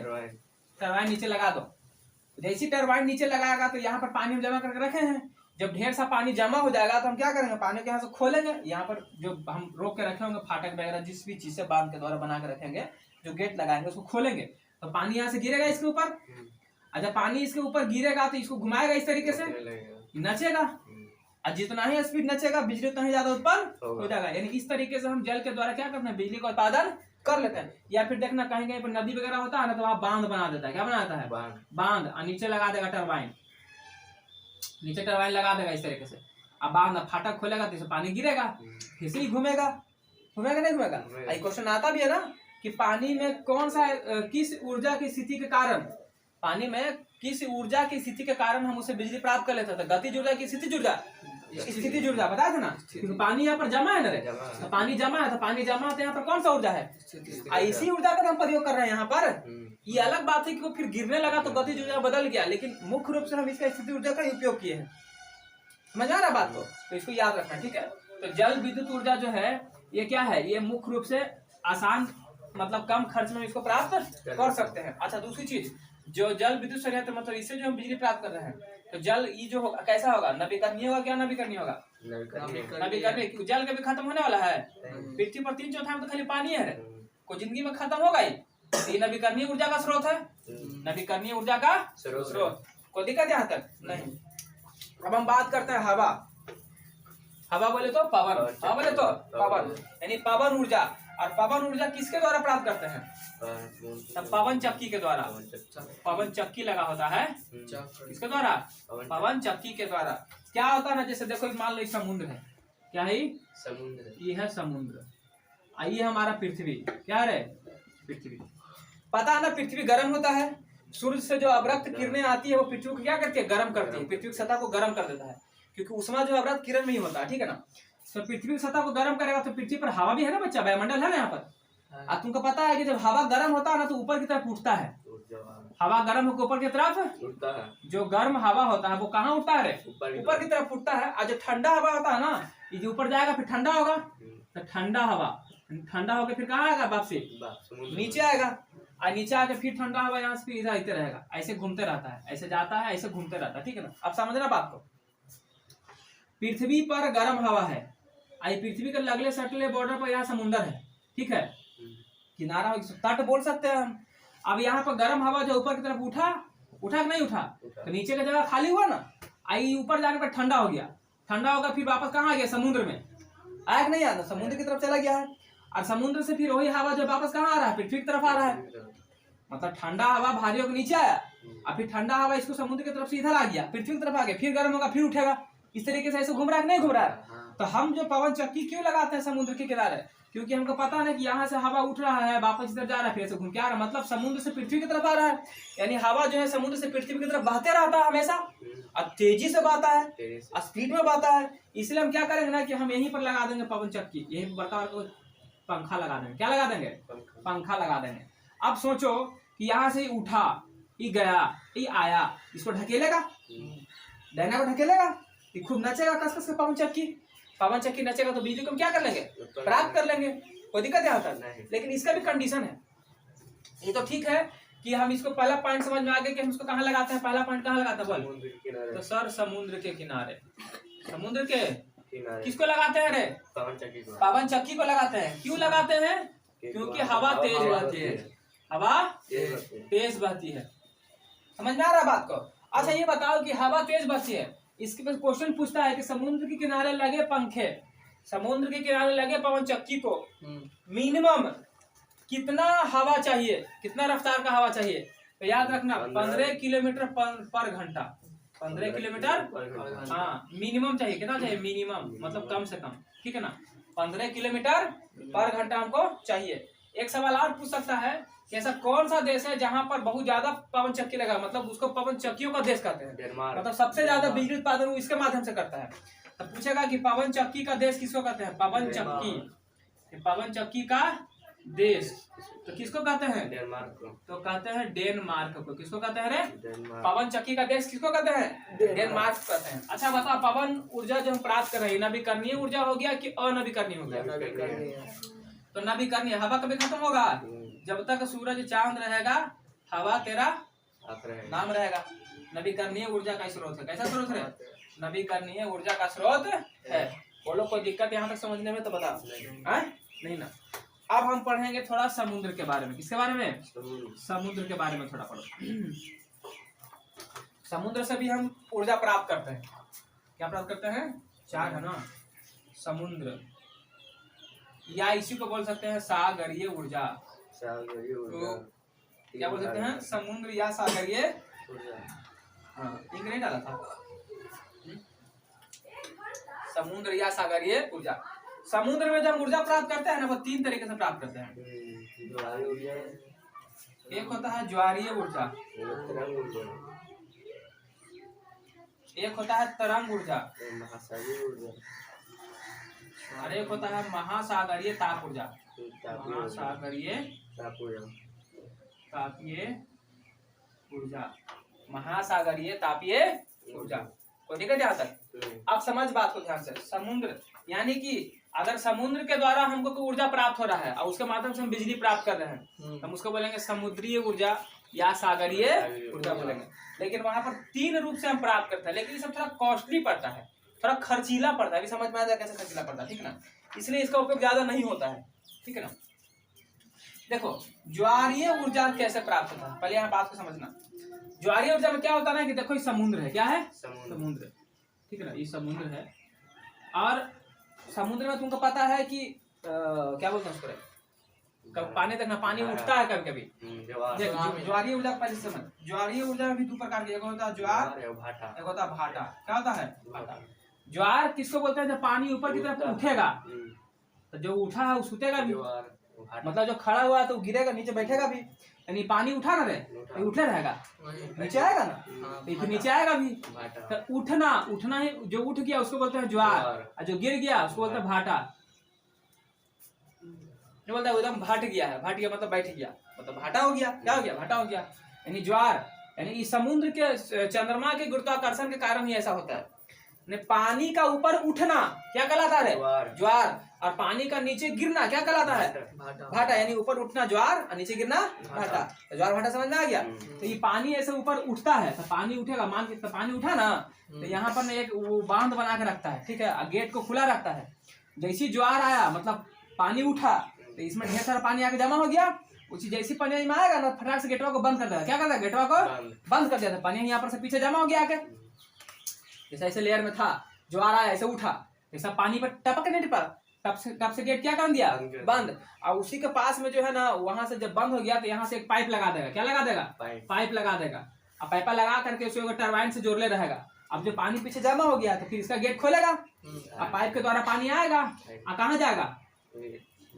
टरबाइन नीचे लगा दो। जैसी टरबाइन नीचे लगाएगा तो यहाँ पर पानी हम जमा करके रखे हैं। जब ढेर सा पानी जमा हो जाएगा तो हम क्या करेंगे? पानी को यहाँ से खोलेंगे। यहाँ पर जो हम रोक के रखे होंगे फाटक वगैरह, जिस भी चीज से बांध के द्वारा बना के रखेंगे, जो गेट लगाएंगे उसको खोलेंगे तो पानी यहाँ से गिरेगा इसके ऊपर। अच्छा, पानी इसके ऊपर गिरेगा तो इसको घुमाएगा इस तरीके से, नचेगा। और जितना ही स्पीड नचेगा बिजली उतना ही ज्यादा उत्पन्न हो जाएगा। यानी इस तरीके से हम जल के द्वारा क्या करते हैं? बिजली का उत्पादन कर लेते हैं। या फिर देखना कहीं कहीं पर नदी वगैरह होता है ना, तो वहाँ बांध बना देता है। क्या बनाता है? बांध। और नीचे लगा देगा टरबाइन। नीचे टरबाइन लगा देगा इस तरीके से। अब बांध फाटक खोलेगा तो पानी गिरेगा, फिर से ही घूमेगा। घूमेगा नहीं घूमेगा? ये क्वेश्चन आता भी है ना कि पानी में कौन सा किस ऊर्जा की स्थिति के कारण, पानी में किस ऊर्जा की स्थिति के कारण हम उसे बिजली प्राप्त कर लेते थे? गतिज ऊर्जा की स्थितिज ऊर्जा? स्थितिज ऊर्जा बताया था ना। क्योंकि पानी यहाँ पर जमा है ना रे, तो पानी जमा है, तो पानी जमा है तो यहाँ पर कौन सा ऊर्जा है? इसी ऊर्जा का हम प्रयोग कर रहे हैं यहाँ पर। ये अलग बात है कि वो फिर गिरने लगा तो गतिज ऊर्जा बदल गया, लेकिन मुख्य रूप से हम इसका स्थिति ऊर्जा का उपयोग किए हैं। समझ आ रहा बात को? तो इसको याद रखना, ठीक है। तो जल विद्युत ऊर्जा जो है ये क्या है? ये मुख्य रूप से आसान मतलब कम खर्च में इसको प्राप्त कर सकते हैं। अच्छा, दूसरी चीज, जो जल विद्युत संयंत्र मतलब इससे जो हम बिजली प्राप्त कर रहे हैं, तो जल ये जो होगा कैसा होगा? नवीकरणीय होगा। क्या नवीकरणीय होगा? नवीकरणीय। जल कभी खत्म होने वाला है? पृथ्वी पर 3/4 में तो खाली पानी है, कोई जिंदगी में खत्म होगा ही? ये नवीकरणीय ऊर्जा का स्रोत है। नवीकरणीय ऊर्जा का स्रोत। कोई दिक्कत यहाँ तक नहीं। अब हम बात करते हैं हवा। हवा बोले तो पवन, हवा बोले तो पवन, यानी पवन ऊर्जा। और पवन ऊर्जा किसके द्वारा प्राप्त करते हैं? पवन चक्की के द्वारा। पवन चक्की लगा होता है किसके द्वारा? पवन चक्की के द्वारा। क्या होता है ना, जैसे देखो मान लो समुद्र है। क्या है? समुद्र। ये है समुद्र। आइए हमारा पृथ्वी। क्या है? पृथ्वी। पता है ना पृथ्वी गर्म होता है। सूर्य से जो अवरक्त किरणें आती है वो पृथ्वी को क्या करती है? गर्म करती है। पृथ्वी की सतह को गर्म कर देता है, क्योंकि उष्मा जो अवरक्त किरण में ही होता है, ठीक है ना। तो पृथ्वी की सतह को गर्म करेगा तो पृथ्वी पर हवा भी है ना बच्चा, वायुमंडल है ना यहाँ पर। और तुमको पता है कि जब हवा गर्म होता है ना तो ऊपर की तरफ उठता है। हवा गर्म होकर ऊपर की तरफ उठता है। जो गर्म हवा होता है वो कहाँ उठता है? ऊपर की तरफ उठता है। और जो ठंडा हवा होता है ना, ये ऊपर जाएगा फिर ठंडा होगा। तो ठंडा हवा ठंडा होकर फिर कहाँ आएगा? वापसी नीचे आएगा। और नीचे आके फिर ठंडा हवा यहाँ से इधर आते रहेगा, ऐसे घूमते रहता है, ऐसे जाता है, ऐसे घूमते रहता है, ठीक है ना। अब समझना बात को। पृथ्वी पर गर्म हवा है, आई पृथ्वी के लगले सटले बॉर्डर पर यहाँ समुंदर है, ठीक है, किनारा तट बोल सकते हैं हम। अब यहाँ पर गर्म हवा जो ऊपर की तरफ उठा कि नहीं उठा? तो नीचे का जगह खाली हुआ ना, आई ऊपर जाने पर ठंडा हो गया। ठंडा होगा फिर वापस कहाँ आ गया? समुद्र में। आया कि नहीं आया? समुद्र की तरफ चला गया है। और समुद्र से फिर वही हवा जो वापस कहाँ आ रहा है? पृथ्वी की तरफ आ रहा है। मतलब ठंडा हवा भारी होकर नीचे आया और फिर ठंडा हवा इसको समुद्र की तरफ से इधर आ गया, पृथ्वी की तरफ आ गया, फिर गर्म होगा फिर उठेगा। इस तरीके से ऐसे घूम रहा है नहीं घूम रहा है? तो हम जो पवन चक्की क्यों लगाते हैं समुद्र के किनारे? क्योंकि हमको पता है कि यहाँ से हवा उठ रहा है, वापस इधर जा रहा है, फिर से घूम के आ रहा है, मतलब समुद्र से पृथ्वी की तरफ आ रहा है। यानी हवा जो है समुद्र से पृथ्वी की तरफ बहते रहता है हमेशा, और तेजी से बहता है, स्पीड में बहता है। इसलिए हम क्या करेंगे ना कि हम यहीं पर लगा देंगे पवन चक्की, यहीं बड़का पंखा लगा देंगे। क्या लगा देंगे? पंखा लगा देंगे। अब सोचो कि यहाँ से उठा, ये गया, ये आया, इसको ढकेलेगा, डैना को ढकेलेगा, ये खूब नचेगा कस कस के पवन चक्की। पवन चक्की नचेगा तो बिजली को हम क्या कर लेंगे? प्राप्त कर लेंगे। कोई दिक्कत यहाँ तक। लेकिन इसका भी कंडीशन है। ये तो ठीक है कि हम इसको पहला पॉइंट समझ में आ गया कि हम इसको कहाँ लगाते हैं। पहला पॉइंट कहाँ लगाते हैं बोल? तो सर समुद्र के किनारे। समुद्र के किसको लगाते हैं रे? पवन चक्की को लगाते हैं। क्यों लगाते हैं? क्योंकि हवा तेज बहती है, हवा तेज बहती है। समझ में आ रहा है बात को? अच्छा ये बताओ कि हवा तेज बहती है, इसके पर क्वेश्चन पूछता है कि समुद्र के किनारे लगे पंखे, समुद्र के किनारे लगे पवन चक्की को मिनिमम कितना हवा चाहिए, कितना रफ्तार का हवा चाहिए? तो याद रखना 15 किलोमीटर पर घंटा। 15 किलोमीटर हाँ मिनिमम चाहिए। कितना चाहिए? मिनिमम मतलब कम से कम, ठीक है ना? 15 किलोमीटर पर घंटा हमको चाहिए। एक सवाल और पूछ सकता है कि ऐसा कौन सा देश है जहाँ पर बहुत ज्यादा पवन चक्की लगा, मतलब उसको पवन चक्कियों का देश कहते हैं, मतलब सबसे ज्यादा बिजली उत्पादन वो इसके माध्यम से करता है। तो पूछेगा कि पवन चक्की का देश किसको कहते हैं? पवन चक्की, पवन चक्की का देश तो किसको कहते हैं? डेनमार्क को। तो कहते हैं डेनमार्क को। किसको कहते हैं रे? पवन चक्की का देश किसको कहते हैं? डेनमार्क कहते हैं। अच्छा बताओ, पवन ऊर्जा जो हम प्राप्त कर रहे हैं नवीकरणीय ऊर्जा हो गया कि अनवीकरणीय हो गया? तो नवीकरणीय। हवा कभी खत्म होगा? जब तक सूरज चांद रहेगा हवा तेरा नाम रहेगा। नवीकरणीय ऊर्जा का स्रोत है। कैसा स्रोत है? नवीकरणीय ऊर्जा का स्रोत है। बोलो कोई दिक्कत यहाँ तक समझने में? तो बता नहीं ना। अब हम पढ़ेंगे थोड़ा समुद्र के बारे में। किसके बारे में? समुद्र के बारे में थोड़ा पढ़ो। समुद्र से भी हम ऊर्जा प्राप्त करते हैं। क्या प्राप्त करते हैं? चार है ना, समुद्र या इसी को बोल सकते हैं सागरीय ऊर्जा। तो क्या बोल सकते हैं? समुद्र या सागरीय ऊर्जा। हाँ एक नहीं डाला था। समुद्र या सागरीय ऊर्जा। समुद्र में जब ऊर्जा प्राप्त करते हैं ना वो 3 तरीके से प्राप्त करते हैं। एक होता है ज्वारीय ऊर्जा, एक होता है तरंग ऊर्जा, और एक होता है महासागरीय ताप ऊर्जा। महासागरीय तापीय ऊर्जा, महासागरीय तापीय ऊर्जा। कोई दिक्कत यहाँ तक? अब समझ बात को ध्यान से। समुद्र यानी कि अगर समुद्र के द्वारा हमको कोई ऊर्जा प्राप्त हो रहा है और उसके माध्यम से हम बिजली प्राप्त कर रहे हैं, हम उसको बोलेंगे समुद्रीय ऊर्जा या सागरीय ऊर्जा बोलेंगे। लेकिन वहां पर 3 रूप से हम प्राप्त करते हैं, लेकिन ये सब थोड़ा कॉस्टली पड़ता है, थोड़ा खर्चीला पड़ता है। अभी समझ में आ जाए कैसे खर्चीला पड़ता है, ठीक है ना? इसलिए इसका उपयोग ज्यादा नहीं होता है, ठीक है ना? देखो ज्वारीय ऊर्जा कैसे प्राप्त होता है, पहले यहाँ बात को समझना। ज्वारीय ऊर्जा में क्या होता है ना कि देखो ये समुद्र है। क्या है? समुद्र, ठीक है ना? ये समुद्र है और समुद्र में तुमको पता है कि क्या बोलते हैं उसको? कब पानी देखना, पानी उठता है कभी कभी। ज्वारीय ऊर्जा पहले समझ। ज्वारीय ऊर्जा में भी 2 प्रकार की, एक होता है ज्वार, एक होता है भाटा। क्या होता है? भाटा। ज्वार किसको बोलते हैं? जब पानी ऊपर की तरफ उठेगा तो जो उठा है वो सुतेगा भी, मतलब जो खड़ा हुआ है तो गिरेगा, नीचे बैठेगा भी। यानी पानी उठा ना रे तो उठे रहेगा, नीचे आएगा ना तो फिर नीचे आएगा भी। तो उठना ही, जो उठ गया उसको बोलते हैं ज्वार, और जो गिर गया उसको बोलते हैं भाटा। जो बोलता है एकदम भाट गया है, भाट गया मतलब बैठ गया, मतलब भाटा हो गया। क्या हो गया? भाटा हो गया। यानी ज्वार यानी इस समुद्र के चंद्रमा के गुरुत्वाकर्षण के कारण ही ऐसा होता है। पानी का ऊपर उठना क्या कहलाता है? ज्वार। और पानी का नीचे गिरना क्या कहलाता है? भाटा। यानी ऊपर उठना ज्वार और नीचे गिरना भाटा। तो ज्वार भाटा समझ में आ गया? तो ये पानी ऐसे ऊपर उठता है तो पानी उठेगा, मान के तो पानी उठा ना तो यहाँ पर एक वो बांध बना के रखता है, ठीक है? गेट को खुला रखता है। जैसी ज्वार आया मतलब पानी उठा तो इसमें ढेर सारा पानी आके जमा हो गया। उसी जैसी पानी में आएगा ना फटाक से गेटवा को बंद कर देगा। क्या करता है? गेटवा को बंद कर दिया था। पानी यहाँ पर से पीछे जमा हो गया आके, जैसे ऐसे लेयर में था, ज्वार आया ऐसे उठा, ऐसा पानी पर टपक नहीं टिपा, तब से गेट क्या कर दिया? बंद। और उसी के पास में जो है ना वहां से जब बंद हो गया तो यहाँ से एक पाइप लगा देगा। क्या लगा देगा? पाइप लगा देगा। अब पाइपा लगा करके उसे टरबाइन से जोड़ले रहेगा। अब जो पानी पीछे जमा हो गया तो फिर इसका गेट खोलेगा, अब पाइप के द्वारा पानी आएगा और कहाँ जाएगा?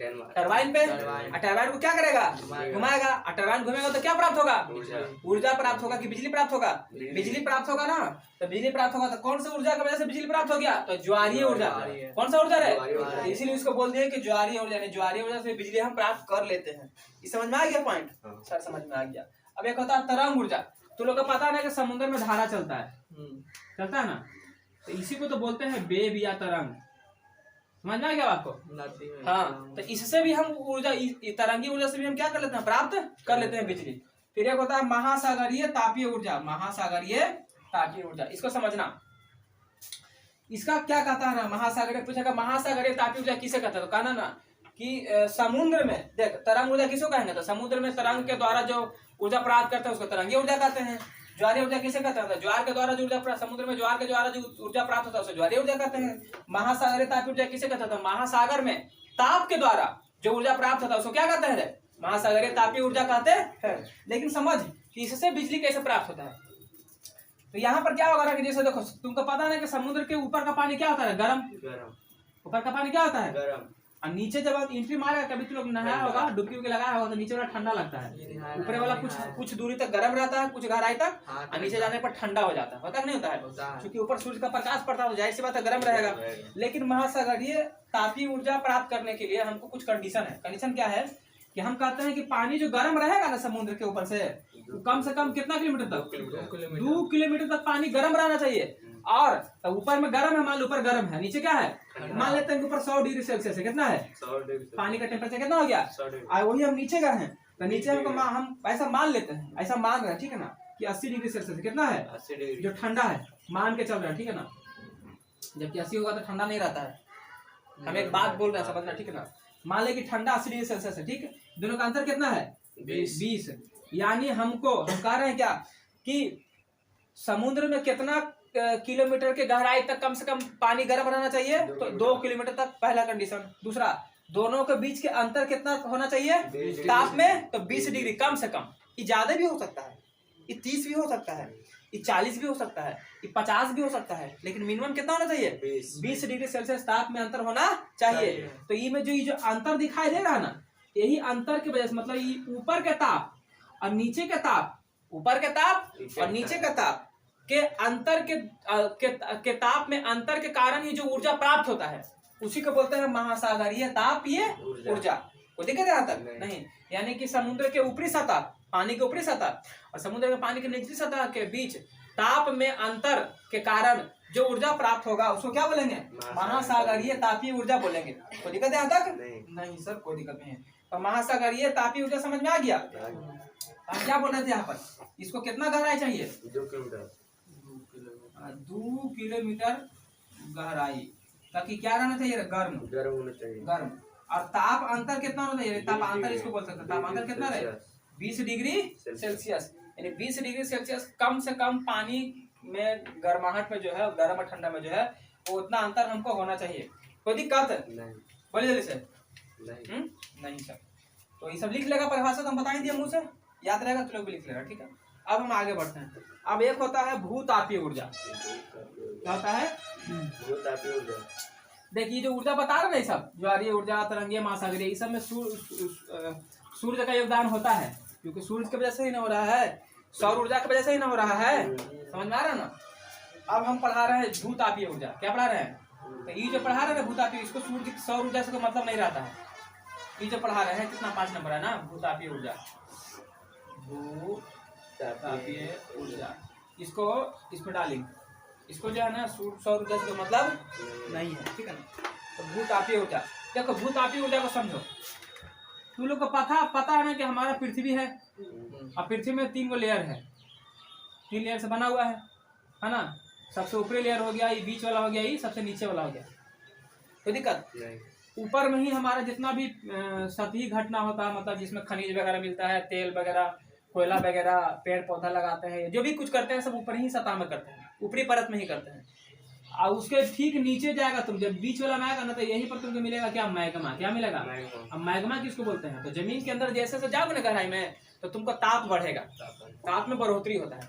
टरबाइन पे, और टरबाइन को क्या करेगा, घुमाएगा, और टरबाइन घूमेगा तो क्या प्राप्त होगा, ऊर्जा प्राप्त होगा कि बिजली प्राप्त होगा, बिजली प्राप्त होगा ना। तो बिजली प्राप्त होगा तो कौन सा ऊर्जा की वजह से बिजली प्राप्त हो गया, तो ज्वारीय ऊर्जा। कौन सा ऊर्जा है, इसीलिए इसको बोल दिया कि ज्वारीय ऊर्जा, यानी ज्वारीय ऊर्जा से बिजली हम प्राप्त कर लेते हैं। इस समझ में आ गया पॉइंट, सर समझ में आ गया। अब एक होता है तरंग ऊर्जा। तो लोग को पता है ना कि समुद्र में धारा चलता है, चलता है ना, तो इसी को तो बोलते हैं वेव या तरंग। समझ में आ गया आपको, हाँ। तो इससे भी हम ऊर्जा, तरंगी ऊर्जा से भी हम क्या कर लेते हैं, प्राप्त कर लेते हैं बिजली। फिर एक होता है महासागरीय तापीय ऊर्जा, महासागरीय तापीय ऊर्जा, इसको समझना। इसका क्या कहता है ना, महासागरीय पूछेगा महासागरीय तापीय ऊर्जा किसे कहता है, तो कहना ना कि समुद्र में, देख तरंग ऊर्जा किसको कहेंगे, तो समुद्र में तरंग के द्वारा जो ऊर्जा प्राप्त करते हैं उसको तरंगी ऊर्जा कहते हैं। ज्वारीय ऊर्जा किसे कहते हैं, ज्वार के द्वारा जो ऊर्जा, समुद्र में ज्वार के द्वारा जो ऊर्जा प्राप्त होता है उसे ज्वारीय ऊर्जा कहते हैं। महासागरीय तापीय ऊर्जा किसे कहते हैं, महासागर में ताप के द्वारा जो ऊर्जा प्राप्त होता है उसको क्या कहते हैं, महासागरीय तापीय ऊर्जा कहते हैं। लेकिन समझ कि इससे बिजली कैसे प्राप्त होता है। तो यहाँ पर क्या होगा ना कि जैसे देखो तुमको पता है कि समुद्र के ऊपर का पानी क्या होता है, गर्म, ऊपर का पानी क्या होता है गर्म, और नीचे जब आप एंट्री मारेगा, कभी तो लोग नहाया होगा, डुबकी उबकी लगाया होगा, तो नीचे वाला ठंडा लगता है, ऊपर वाला कुछ दूरी तक गर्म रहता है, कुछ गहराई तक, और नीचे जाने पर ठंडा हो जाता है, होता नहीं होता है, क्योंकि ऊपर सूर्य का प्रकाश पड़ता है तो जाहिर सी बात है गर्म रहेगा। लेकिन महासागरीय तापीय ऊर्जा प्राप्त करने के लिए हमको कुछ कंडीशन है। कंडीशन क्या है कि हम कहते हैं कि पानी जो गर्म रहेगा ना समुद्र के ऊपर से, कम से कम कितना किलोमीटर तक, 2 किलोमीटर तक पानी गर्म रहना चाहिए। और ऊपर में गर्म है, मान लो ऊपर गर्म है, नीचे क्या है, मान लेते हैं ऊपर 100 डिग्री सेल्सियस है, कितना है, पानी का टेम्परेचर कितना हो गया, और वही हम नीचे गए हैं, तो नीचे हम ऐसा मान लेते हैं, ऐसा मान रहे हैं, ठीक है ना, कि 80 डिग्री सेल्सियस कितना है, 80 डिग्री जो ठंडा है, मान के चल रहे हैं, ठीक है ना। जबकि 80 होगा तो ठंडा नहीं रहता है, हम एक बात बोल रहे हैं, समझना, ठीक है ना। मान ले कि ठंडा 80 डिग्री सेल्सियस है, ठीक है, दोनों का अंतर कितना है, 20। यानी हम कह रहे हैं क्या कि समुद्र में कितना किलोमीटर के गहराई तक कम से कम पानी गर्म रहना चाहिए, तो 2 किलोमीटर तक, पहला कंडीशन। दूसरा, दोनों के बीच के अंतर कितना होना चाहिए ताप में, तो 20 डिग्री कम से कम। ये ज्यादा भी हो सकता है, ये 30 भी हो सकता है, ये 40 भी हो सकता है, ये 50 भी हो सकता है, लेकिन मिनिमम कितना होना चाहिए, 20 डिग्री सेल्सियस ताप में अंतर होना चाहिए। तो ये में जो अंतर दिखाई दे रहा है ना, यही अंतर की वजह से, मतलब ये ऊपर के ताप और नीचे के ताप, ऊपर के ताप और नीचे के ताप के अंतर के ताप में अंतर के कारण ही जो ऊर्जा प्राप्त होता है उसी को बोलते हैं महासागरीय तापीय ऊर्जा। कोई दिक्कत है यहाँ तक नहीं। यानी कि समुद्र के ऊपरी सतह, पानी के ऊपरी सतह और समुद्र के पानी के निचली सतह के बीच ताप में अंतर के कारण जो ऊर्जा प्राप्त होगा उसको क्या बोलेंगे, महासागरीय तापीय ऊर्जा बोलेंगे। कोई दिक्कत है यहाँ तक नहीं सर, कोई दिक्कत नहीं है। तो महासागरीय तापीय ऊर्जा समझ में आ गया। हम क्या बोल रहे थे यहाँ पर, इसको कितना गहराई चाहिए, 2 किलोमीटर, 2 किलोमीटर गहराई, ताकि क्या रहना चाहिए, गर्म होना चाहिए, गर्म। और ताप अंतर कितना होना चाहिए, ताप अंतर इसको बोल सकते हैं, ताप अंतर कितना रहे, 20 डिग्री सेल्सियस। यानी 20 डिग्री सेल्सियस कम से कम पानी में गर्माहट में जो है, गर्म और ठंडा में जो है वो उतना अंतर हमको होना चाहिए। कोई दिक्कत नहीं, बोलिए जल्दी से। नहीं सर, तो ये सब लिख लेगा, परिभाषा तो हम बता ही दिए मुंह से, याद रहेगा तो लोग भी लिख लेगा, ठीक है। अब हम आगे बढ़ते हैं। अब एक होता है भूतापीय ऊर्जा। क्या होता है, भूतापीय ऊर्जा। देखिए जो ऊर्जा बता रहे ना, सब ज्वारीय ऊर्जा, तरंगीय, महासागरीय, इस सब में सूर्य का योगदान होता है, क्योंकि सूर्य की वजह से ही ना हो रहा है, सौर ऊर्जा की वजह से ही ना हो रहा है, समझ में आ रहा है ना। अब हम पढ़ा रहे हैं भूतापीय ऊर्जा। क्या पढ़ा रहे हैं, तो ये जो पढ़ा रहे हैं भूतापीय, इसको सूर्य सौर ऊर्जा से कोई मतलब नहीं रहता है। ये जो पढ़ा रहे हैं कितना, 5 नंबर है ना, भूतापीय ऊर्जा, भूतापीय ऊर्जा, इसको इसमें डालेंगे, इसको जो है ना सौर ऊर्जा से मतलब नहीं है, ठीक है ना। तो भूतापीय ऊर्जा, देखो भूतापीय ऊर्जा को समझो। तुम लोग को पता है ना कि हमारा पृथ्वी है, और पृथ्वी में 3 लेयर है, 3 लेयर से बना हुआ है ना। सबसे ऊपरी लेयर हो गया, ये बीच वाला हो गया, ये सबसे नीचे वाला हो गया। कोई दिक्कत नहीं। ऊपर में ही हमारा जितना भी सतही घटना होता है, मतलब जिसमें खनिज वगैरह मिलता है, तेल वगैरह, कोयला वगैरह, पेड़ पौधा लगाते हैं, जो भी कुछ करते हैं सब ऊपर ही सतह में करते हैं, ऊपरी परत में ही करते हैं। और उसके ठीक नीचे जाएगा तुम, जब बीच वाला में आएगा ना, तो यहीं पर तुमको मिलेगा क्या, मैग्मा। क्या मिलेगा, अब मैग्मा किसको बोलते हैं, तो जमीन के अंदर जैसे से जाओगे ना गहराई में, तो तुमको ताप बढ़ेगा, ताप में बढ़ोतरी होता है।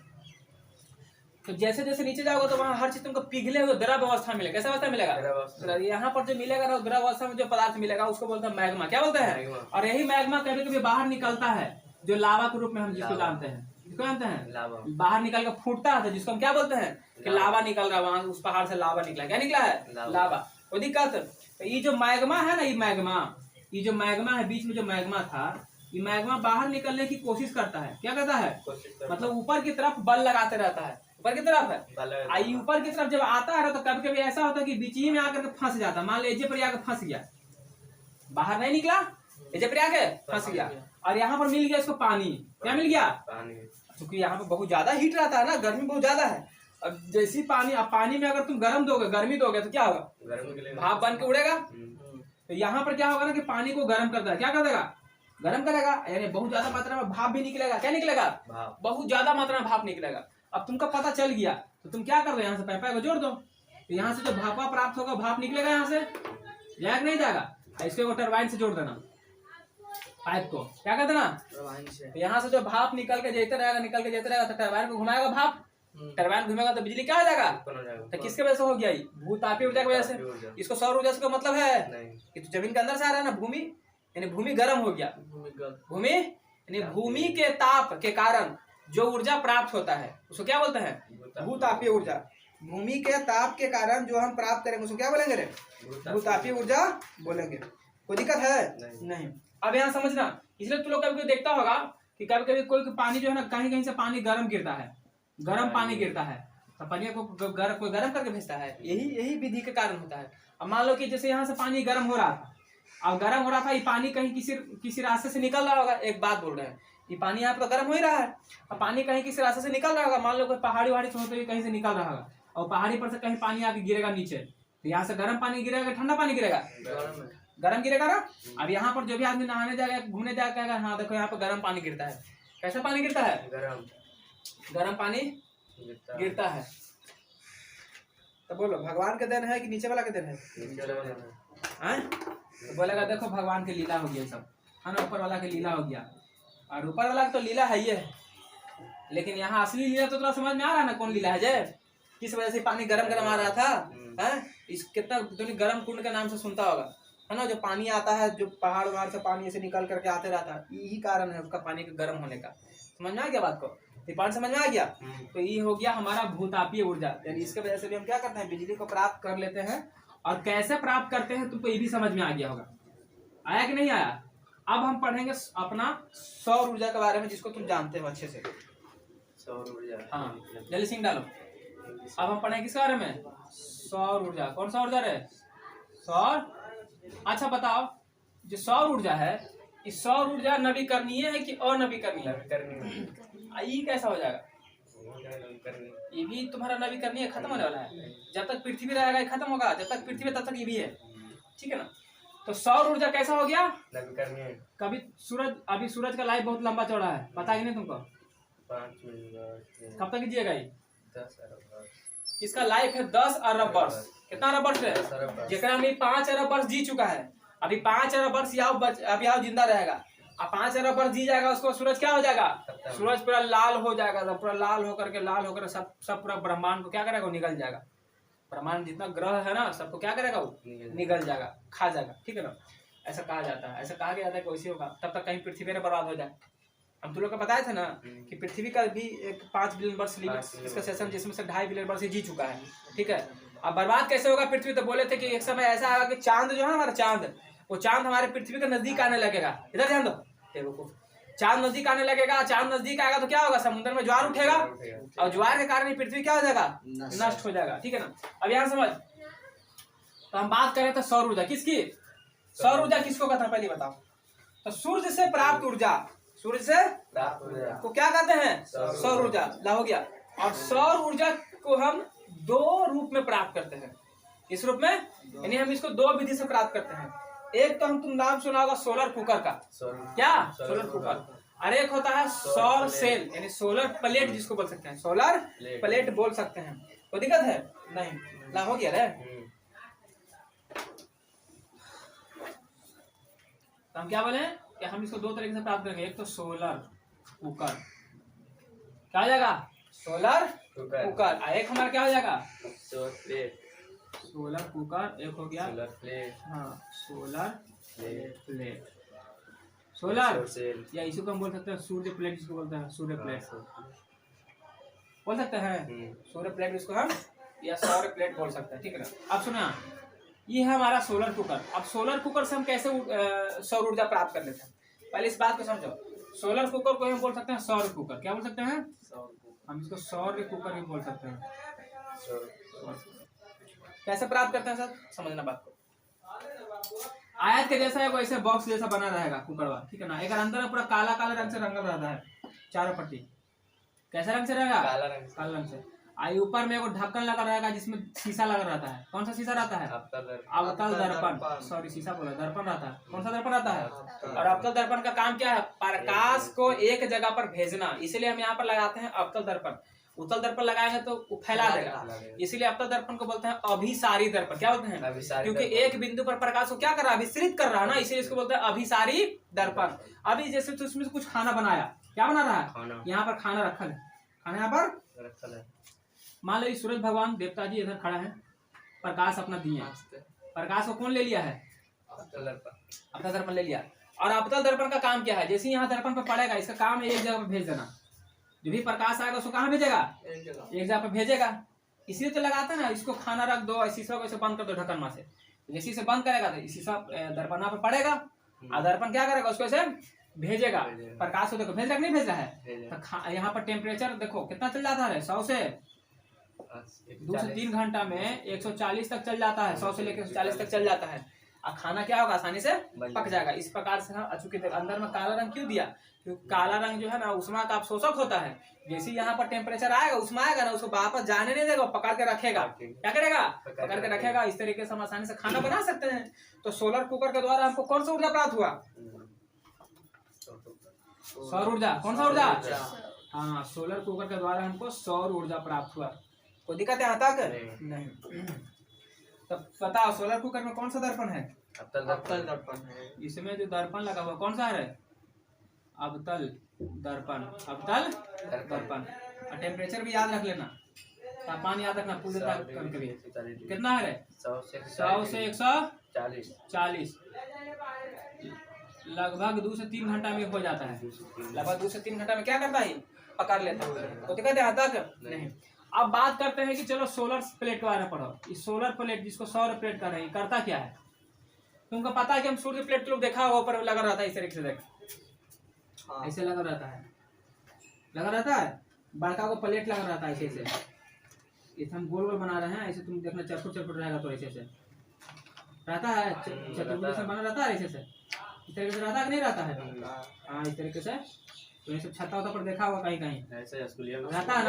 तो जैसे जैसे नीचे जाओगे तो वहाँ हर चीज तुमको पिघले हुए द्रव अवस्था मिलेगा। कैसा अवस्था मिलेगा? तो यहाँ पर जो मिलेगा ना द्रव अवस्था में जो पदार्थ मिलेगा उसको बोलते हैं मैग्मा। क्या बोलते हैं? और यही मैग्मा कभी कभी बाहर निकलता है, जो लावा के रूप में हम जिसको जानते हैं। किसको जानते हैं? बाहर निकल कर फूटता है जिसको हम क्या बोलते हैं कि लावा निकल रहा है, वहां उस पहाड़ से लावा निकला। क्या निकला है? लावा। कोई दिक्कत? तो ये जो मैग्मा है ना, ये जो मैग्मा है, बीच में जो मैग्मा था, ये मैग्मा बाहर निकलने की कोशिश करता है। क्या करता है? मतलब ऊपर की तरफ बल लगाते रहता है। ऊपर की तरफ है, आई ऊपर की तरफ जब आता है तो कभी कभी ऐसा होता है कि बीच ही में आकर के फंस जाता है। मान लो एजे पर आकर फंस गया, बाहर नहीं निकला, एजे पर आके फंस गया, और यहाँ पर मिल गया इसको पानी। क्या मिल गया? पानी। क्योंकि यहाँ पर बहुत ज्यादा हीट रहता है ना, गर्मी बहुत ज्यादा है। अब जैसी पानी, अब पानी में अगर तुम गर्म दोगे, गर्मी दोगे तो क्या होगा? भाप बन के उड़ेगा। तो यहाँ पर क्या होगा ना कि पानी को गर्म करता है। क्या कर देगा? गर्म करेगा, यानी बहुत ज्यादा मात्रा में भाप भी निकलेगा। क्या निकलेगा? बहुत ज्यादा मात्रा में भाप निकलेगा। अब तुमको पता चल गया तो तुम क्या कर दो, यहाँ से पाइप को जोड़ दो, तो यहाँ से जो भापा प्राप्त होगा, भाप निकलेगा यहाँ से, जाएगा नहीं जाएगा? इसको टरबाइन से जोड़ देना पाइप को। क्या कर देना? तो यहाँ से जो भाप निकल के जेते रहेगा तो टरबाइन को घुमाएगा भाप। टरबाइन घूमेगा तो बिजली क्या हो जाएगा? तो किसके वजह से हो गया? भूतापीय ऊर्जा की वजह से। इसको सौर ऊर्जा से मतलब है कि तो जमीन के अंदर से आ रहा है ना, भूमि, यानी भूमि गर्म हो गया। भूमि यानी भूमि के ताप के कारण जो ऊर्जा प्राप्त होता है उसको क्या बोलते हैं? भूतापीय ऊर्जा। भूमि के ताप के कारण जो हम प्राप्त करेंगे उसको क्या बोलेंगे रे? भूतापीय ऊर्जा बोलेंगे। कोई दिक्कत है? नहीं। अब यहाँ समझना, इसलिए तुम लोग कभी देखता होगा कि कभी कभी कोई पानी जो है ना, कहीं कहीं से पानी गर्म गिरता है, गर्म पानी गिरता है, तो पानी को कोई गर्म करके भेजता है। यही विधि के कारण होता है। अब मान लो कि जैसे यहाँ से पानी गर्म हो रहा था, अब गर्म हो रहा था, ये पानी कहीं किसी रास्ते से निकल रहा होगा। एक बात बोल रहे हैं, ये पानी यहाँ पर गर्म हो ही रहा है, अब पानी कहीं किसी रास्ते से निकल रहा होगा। मान लो कोई पहाड़ी वहाड़ी से होते हुए कहीं से निकल रहा होगा, और पहाड़ी पर से कहीं पानी आके गिरेगा नीचे, तो यहाँ से गर्म पानी गिरेगा, ठंडा पानी गिरेगा? गर्म गिरेगा ना। अब यहाँ पर जो भी आदमी नहाने जाएगा, घूमने जाएगा, हाँ देखो यहाँ पर गर्म पानी गिरता है। कैसा पानी गिरता है? गर्म पानी गिरता है। तो बोलो भगवान के देन है कि नीचे वाला के देन है? तो बोलेगा देखो भगवान की लीला हो गया सब, है ना, ऊपर वाला की लीला हो गया। और ऊपर वाला तो लीला है ये है, लेकिन यहाँ असली लीला तो थोड़ा समझ में आ रहा है ना, कौन लीला है जय? किस वजह से पानी गरम गरम आ रहा था? है इस कितना तुमने गरम कुंड के नाम से सुनता होगा, है ना, जो पानी आता है, जो पहाड़ वहाड़ से पानी ऐसे निकल करके आते रहता है, यही कारण है उसका पानी के गर्म होने का। समझ में आ गया बात को? पानी समझ में आ गया? तो ये हो गया हमारा भूतापीय ऊर्जा, यानी इसके वजह से भी हम क्या करते हैं? बिजली को प्राप्त कर लेते हैं। और कैसे प्राप्त करते हैं तुमको ये भी समझ में आ गया होगा। आया कि नहीं आया? अब हम पढ़ेंगे अपना सौर ऊर्जा के बारे में, जिसको तुम जानते हो अच्छे से। सौर ऊर्जा, हाँ जल्दी सिंह डालो। अब हम पढ़ेंगे किस बारे में? सौर ऊर्जा। कौन सा ऊर्जा है? सौर। अच्छा बताओ, जो सौर ऊर्जा है, इस सौर ऊर्जा नवीकरणीय है कि अनवीकरणीय? ये कैसा हो जाएगा? ये भी तुम्हारा नवीकरणीय खत्म होने वाला है। जब तक पृथ्वी रहेगा ये खत्म होगा, जब तक पृथ्वी तब तक ये भी है। ठीक है ना? तो सौर ऊर्जा कैसा हो गया? नवीकरणीय। कभी सूरज, अभी सूरज का लाइफ बहुत लंबा चौड़ा है, पता है कि नहीं तुमको? 5 मिनट। कब तक जिएगा ये? 10 अरब वर्ष। इसका लाइफ है 10 अरब वर्ष। कितना अरब वर्ष है? जेकरा में 5 अरब वर्ष जी चुका है, अभी 5 अरब वर्ष अभी आओ जिंदा रहेगा। अब 5 अरब वर्ष जी जाएगा, उसको सूरज क्या हो जाएगा? सूरज पूरा लाल हो जाएगा, पूरा लाल होकर सब पूरा ब्रह्मांड को क्या करेगा? निगल जाएगा। ब्रह्मांड जितना ग्रह है ना, सबको क्या करेगा? वो निगल जाएगा, खा जाएगा। ठीक है ना? ऐसा कहा जाता है, ऐसा कहा गया था कि वैसे होगा, तब तक कहीं पृथ्वी ने बर्बाद हो जाए। हम तुम लोग को बताया था ना कि पृथ्वी का भी एक 5 बिलियन वर्ष लिमिट इसका सेशन, जिसमें से 2.5 बिलियन वर्ष जी चुका है। ठीक है, अब बर्बाद कैसे होगा पृथ्वी? तो बोले थे कि एक समय ऐसा आएगा कि चांद जो है हमारा चांद, वो चांद हमारे पृथ्वी के नजदीक आने लगेगा। इधर ध्यान दो, चांद नजदीक आने लगेगा। चांद नजदीक आएगा तो क्या होगा? समुद्र में ज्वार उठेगा, और ज्वार के कारण पृथ्वी क्या हो जाएगा? नष्ट हो जाएगा। ठीक है ना? अब यहाँ समझ, तो हम बात कर रहे थे सौर ऊर्जा। किसकी? सौर ऊर्जा किसको कहते हैं पहले बताओ? तो सूर्य से प्राप्त ऊर्जा, सूर्य से प्राप्त ऊर्जा को क्या कहते हैं? सौर ऊर्जा। ला हो गया। और सौर ऊर्जा को हम 2 रूप में प्राप्त करते हैं। इस रूप में यानी हम इसको 2 विधि से प्राप्त करते हैं। एक तो हम तुम नाम सुना होगा सोलर कुकर का। क्या? Solar cooker. और एक होता है सौर सेल, यानी सोलर प्लेट जिसको बोल सकते हैं, सोलर प्लेट बोल सकते हैं। कोई दिक्कत है? नहीं। ला हो गया रे। तो हम क्या बोले कि हम इसको 2 तरीके से प्राप्त करेंगे। एक तो सोलर कुकर, क्या हो जाएगा? Solar cooker. कुकर। एक हमारा क्या हो जाएगा? Solar plate. सोलर कुकर एक हो गया। Solar plate. हाँ सोलर प्लेट। सोलर सोलर या इसको हम बोल सकते हैं सूर्य प्लेट, जिसको बोलते हैं सूर्य प्लेट बोल सकते हैं। सूर्य प्लेट इसको हम या सौर प्लेट बोल सकते हैं, ठीक है ना। अब सुना, ये है हमारा सोलर कुकर। अब सोलर कुकर से हम कैसे सौर ऊर्जा प्राप्त कर लेते हैं, पहले इस बात को समझो। सोलर कुकर को हम बोल सकते हैं सौर कुकर। क्या बोल सकते हैं? हम इसको सौर कुकर भी बोल सकते हैं। कैसे प्राप्त करते हैं सर, समझना बात को। आयत के जैसा है, वैसे बॉक्स जैसा बना रहेगा कुकरवा, ठीक है ना। एक अंदर पूरा काला काला रंग से रंगल रहता है, चारों पट्टी। कैसा रंग से रहेगा? काला रंग से। काला रंग से। आई ऊपर में एक ढक्कन लगा रहेगा जिसमें शीशा लगा रहता है। कौन सा शीशा रहता है? अवतल दर्पण। सॉरी शीशा बोला, दर्पण रहता है। कौन सा दर्पण रहता है? और अवतल दर्पण का काम क्या है? प्रकाश को एक जगह पर भेजना, इसीलिए हम यहाँ पर लगाते हैं अवतल दर्पण। उत्तल दर्पण लगाएंगे तो वो फैला देगा, इसीलिए अवतल दर्पण को बोलते हैं अभिसारी दर्पण। क्या बोलते हैं? क्योंकि एक बिंदु पर प्रकाश को क्या कर रहा है? अभिसरित कर रहा है ना, इसीलिए इसको बोलते हैं अभिसारी दर्पण। अभी जैसे तो उसमें कुछ खाना बनाया, क्या बना रहा है? यहाँ पर खाना रखा है, खाना यहाँ पर रखा है। मान लो सूरज भगवान देवता जी इधर खड़ा है, प्रकाश अपना दिए, प्रकाश को कौन ले लिया है? अवतल दर्पण ले लिया। और अवतल दर्पण का काम क्या है? जैसे यहाँ दर्पण पर पड़ेगा, इसका काम है एक जगह पर भेज देना। जो भी प्रकाश आएगा उसको कहाँ भेजेगा? एक जगह पर भेजेगा। इसलिए तो लगाते हैं ना, इसको खाना रख दो, शीशा को ऐसे बंद कर दो ढक्कन में से। जैसे इसे बंद करेगा तो शीशा दर्पण पर पड़ेगा, और दर्पण क्या करेगा? उसको ऐसे भेजेगा प्रकाश को। देखो भेज रहा नहीं भेज रहा है? तो यहाँ पर टेम्परेचर देखो कितना चल जाता है, 100 से 2 से 3 घंटा में 140 तक चल जाता है। 100 से लेकर 140 तक चल जाता है। और खाना क्या होगा? आसानी से पक जाएगा। इस प्रकार से हम चूंकि अंदर में काला रंग क्यों दिया? क्योंकि काला रंग जो है ना ऊष्मा का अवशोषक होता है। जैसे यहाँ पर टेम्परेचर आएगा, ऊष्मा आएगा ना, उसको वापस जाने नहीं देगा, पकड़ के रखेगा। क्या करेगा? पकड़ के रखेगा। इस तरीके से हम आसानी से खाना बना सकते हैं। तो सोलर कुकर के द्वारा हमको कौन सा ऊर्जा प्राप्त हुआ? सौर ऊर्जा। कौन सा ऊर्जा? हाँ, सोलर कुकर के द्वारा हमको सौर ऊर्जा प्राप्त हुआ। कोई दिक्कत है यहाँ तक? नहीं। तब बताओ सोलर कुकर में कौन सा दर्पण है? अवतल दर्पण है। इसमें जो दर्पण लगा हुआ कौन सा है? अवतल दर्पण। अवतल दर्पण। और टेम्परेचर भी याद रख लेना, तापमान याद रखना पूरे तक। कितना है? 100 से 140। लगभग 2 से 3 घंटा में हो जाता है। लगभग 2 से 3 घंटा में क्या करता है? पकड़ लेता है। तो दिक्कत है यहाँ तक? नहीं। अब बात करते हैं कि चलो सोलर प्लेट के बारे में पढ़ो। इस सोलर प्लेट जिसको सौर प्लेट कर रहे हैं, करता क्या है? तुमको पता है कि हम सूर्य प्लेट लोग देखा होगा ऊपर लगा रहता है इस तरीके से, देख ऐसे लगा रहता है, लगा रहता है। बड़का को प्लेट लगा रहता है ऐसे। इसे हम गोल गोल बना रहे हैं, ऐसे तुम देखना चरफुट रहेगा तो ऐसे रहता है। चतुर्भुज से बना रहता है ऐसे से, इस तरीके से रहता है कि नहीं रहता है? हाँ इस तरीके से। तो ये सब छत्ता पर देखा होगा कहीं कहीं ऐसे रहता है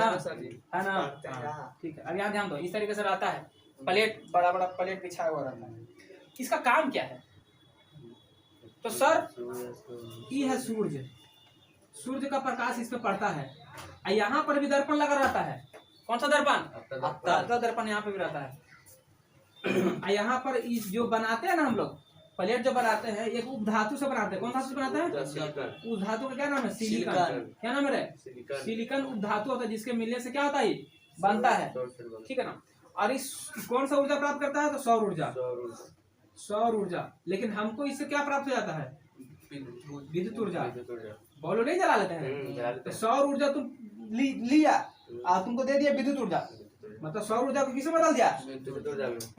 ना? ठीक है, अब यहाँ ध्यान दो, इस तरीके से रहता है। प्लेट बड़ा बड़ा प्लेट बिछाया हुआ रहता है। इसका काम क्या है? तो सर ये है सूर्य। सूर्य का प्रकाश इस पे पड़ता है। यहाँ पर भी दर्पण लगा रहता है। कौन सा दर्पण? अवतल दर्पण। यहाँ पे भी रहता है। यहाँ पर इस जो बनाते हैं ना हम लोग प्लेट जो बनाते हैं, एक उपधातु से बनाते हैं। कौन धातु से बनाते हैं? उस धातु का क्या नाम है? सिलिकॉन। क्या नाम है? सिलिकॉन उपधातु होता है, जिसके मिलने से क्या होता है? बनता है, ठीक है ना। और इस कौन सा ऊर्जा प्राप्त करता है? तो सौर ऊर्जा। सौर ऊर्जा। लेकिन हमको इससे क्या प्राप्त हो जाता है? विद्युत ऊर्जा। बोलो नहीं जला लेते हैं? तो सौर ऊर्जा तुम लिया और तुमको दे दिया विद्युत ऊर्जा। मतलब सौर ऊर्जा को किसे बदल दिया?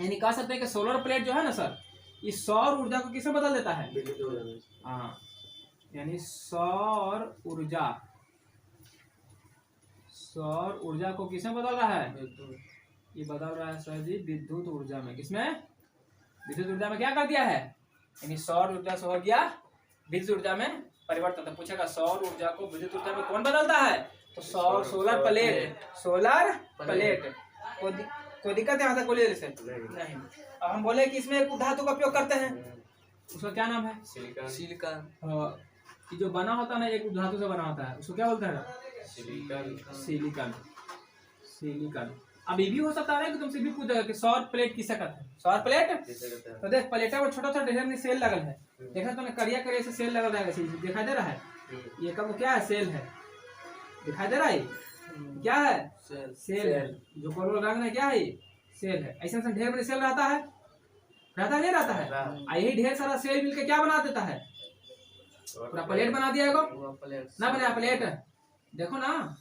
यानी कह सकते हैं कि सोलर प्लेट जो है ना सर, इस सौर ऊर्जा को किसे बदल देता है? हाँ, यानी सौर ऊर्जा को किसमें बदल रहा है? ये बदल रहा है सर जी विद्युत ऊर्जा में। किसमें? विद्युत ऊर्जा में क्या कर दिया है? यानी सौर ऊर्जा से हो गया विद्युत ऊर्जा में परिवर्तन। तो पूछेगा सौर ऊर्जा को विद्युत ऊर्जा में कौन बदलता है? तो सोलर प्लेट। Solar plate. कोई दिक्कत है यहाँ तक? बोलिए जैसे नहीं। अब हम बोले कि इसमें एक धातु का उपयोग करते हैं, उसका क्या नाम है? सिलिकॉन। कि जो बना होता है ना, एक धातु से बना होता है, उसको क्या बोलते हैं? सिलिकॉन। अब ये भी हो सकता है कि तुमसे भी पूछेगा कि सौर प्लेट किसे कहते हैं? सौर प्लेट। तो देख प्लेटा में छोटा छोटा ढेर में सेल लगल है। देखा तो करिया करिया से सेल लगल रहेगा, दिखाई दे रहा है? ये कब क्या है? सेल है, दिखाई दे रहा है। क्या है? सेल। सेल है। जो कलर रंग है क्या है? सेल है। ऐसा ढेर बड़े सेल रहता है, नहीं रहता है? यही ढेर सारा सेल मिलकर क्या बना देता है? पूरा प्लेट बना दिया ना बनाया प्लेट। देखो ना,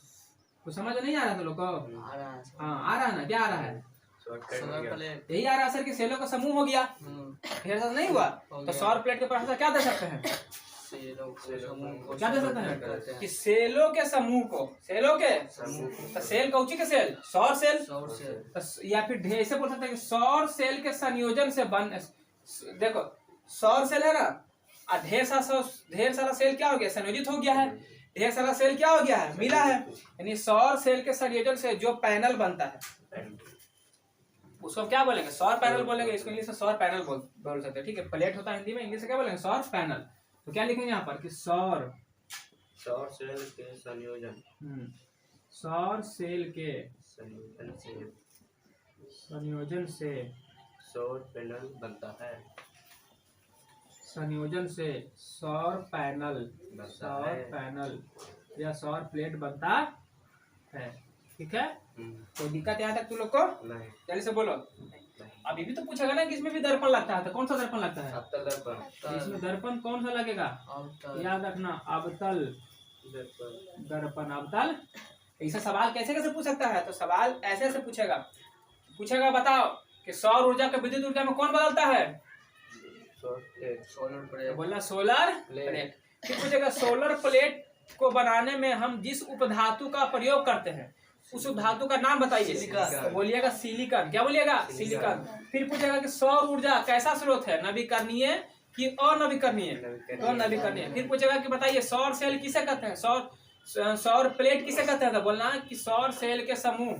कुछ समझ नहीं आ रहा था लोग को? हाँ आ रहा है ना, क्या आ रहा है? यही आ रहा है सर कि सेलों का समूह हो गया। ढेर सारा नहीं हुआ तो सौर प्लेट के परिभाषा क्या दे सकते हैं? क्या दे सकते हैं कि सेलों के समूह को, तो सेल कौची के सेल? सौर सेल। या फिर ऐसे बोल सकते हैं कि सौर सेल के संयोजन से बन, देखो सौर सेल है ना, ढेर सारा सेल क्या हो गया? संयोजित हो गया है। ढेर सारा सेल क्या हो गया है? मिला है। यानी सौर सेल के संयोजन से जो पैनल बनता है उसको क्या बोलेंगे? सौर पैनल बोलेंगे। इसको इंग्लिश में सौर पैनल बोल सकते हैं, ठीक है? प्लेट होता है हिंदी में, इंग्लिश में क्या बोलेंगे? सौर पैनल। तो क्या लिखेंगे यहाँ पर कि सौर सेल के संयोजन, सौर सेल के संयोजन से सौर पैनल बनता है। संयोजन से सौर पैनल या सौर प्लेट बनता है। ठीक है? कोई दिक्कत यहाँ तक तुम लोग को? नहीं। जल्दी से बोलो। अभी भी तो पूछेगा ना कि इसमें भी दर्पण लगता है, तो कौन सा दर्पण लगता है? अवतल दर्पण। इसमें दर्पण कौन सा लगेगा? याद रखना, अवतल दर्पण। अवतल। ऐसा सवाल कैसे पूछ सकता है? तो सवाल ऐसे पूछेगा बताओ कि सौर ऊर्जा को विद्युत ऊर्जा में कौन बदलता है? Solar plate. बोलना सोलर प्लेट। फिर पूछेगा सोलर प्लेट को बनाने में हम जिस उपधातु का प्रयोग करते हैं उस उपधातु का नाम बताइए। तो बोलिएगा सिलिकॉन। क्या बोलिएगा? सिलिकॉन। फिर पूछेगा कि सौर ऊर्जा कैसा स्रोत है? नवीकरणीय कि अनवीकरणीय? तो नवीकरणीय। फिर पूछेगा कि बताइए सौर सेल किसे कहते हैं? सौर प्लेट किसे कहते हैं? तो बोलना कि सौर सेल के समूह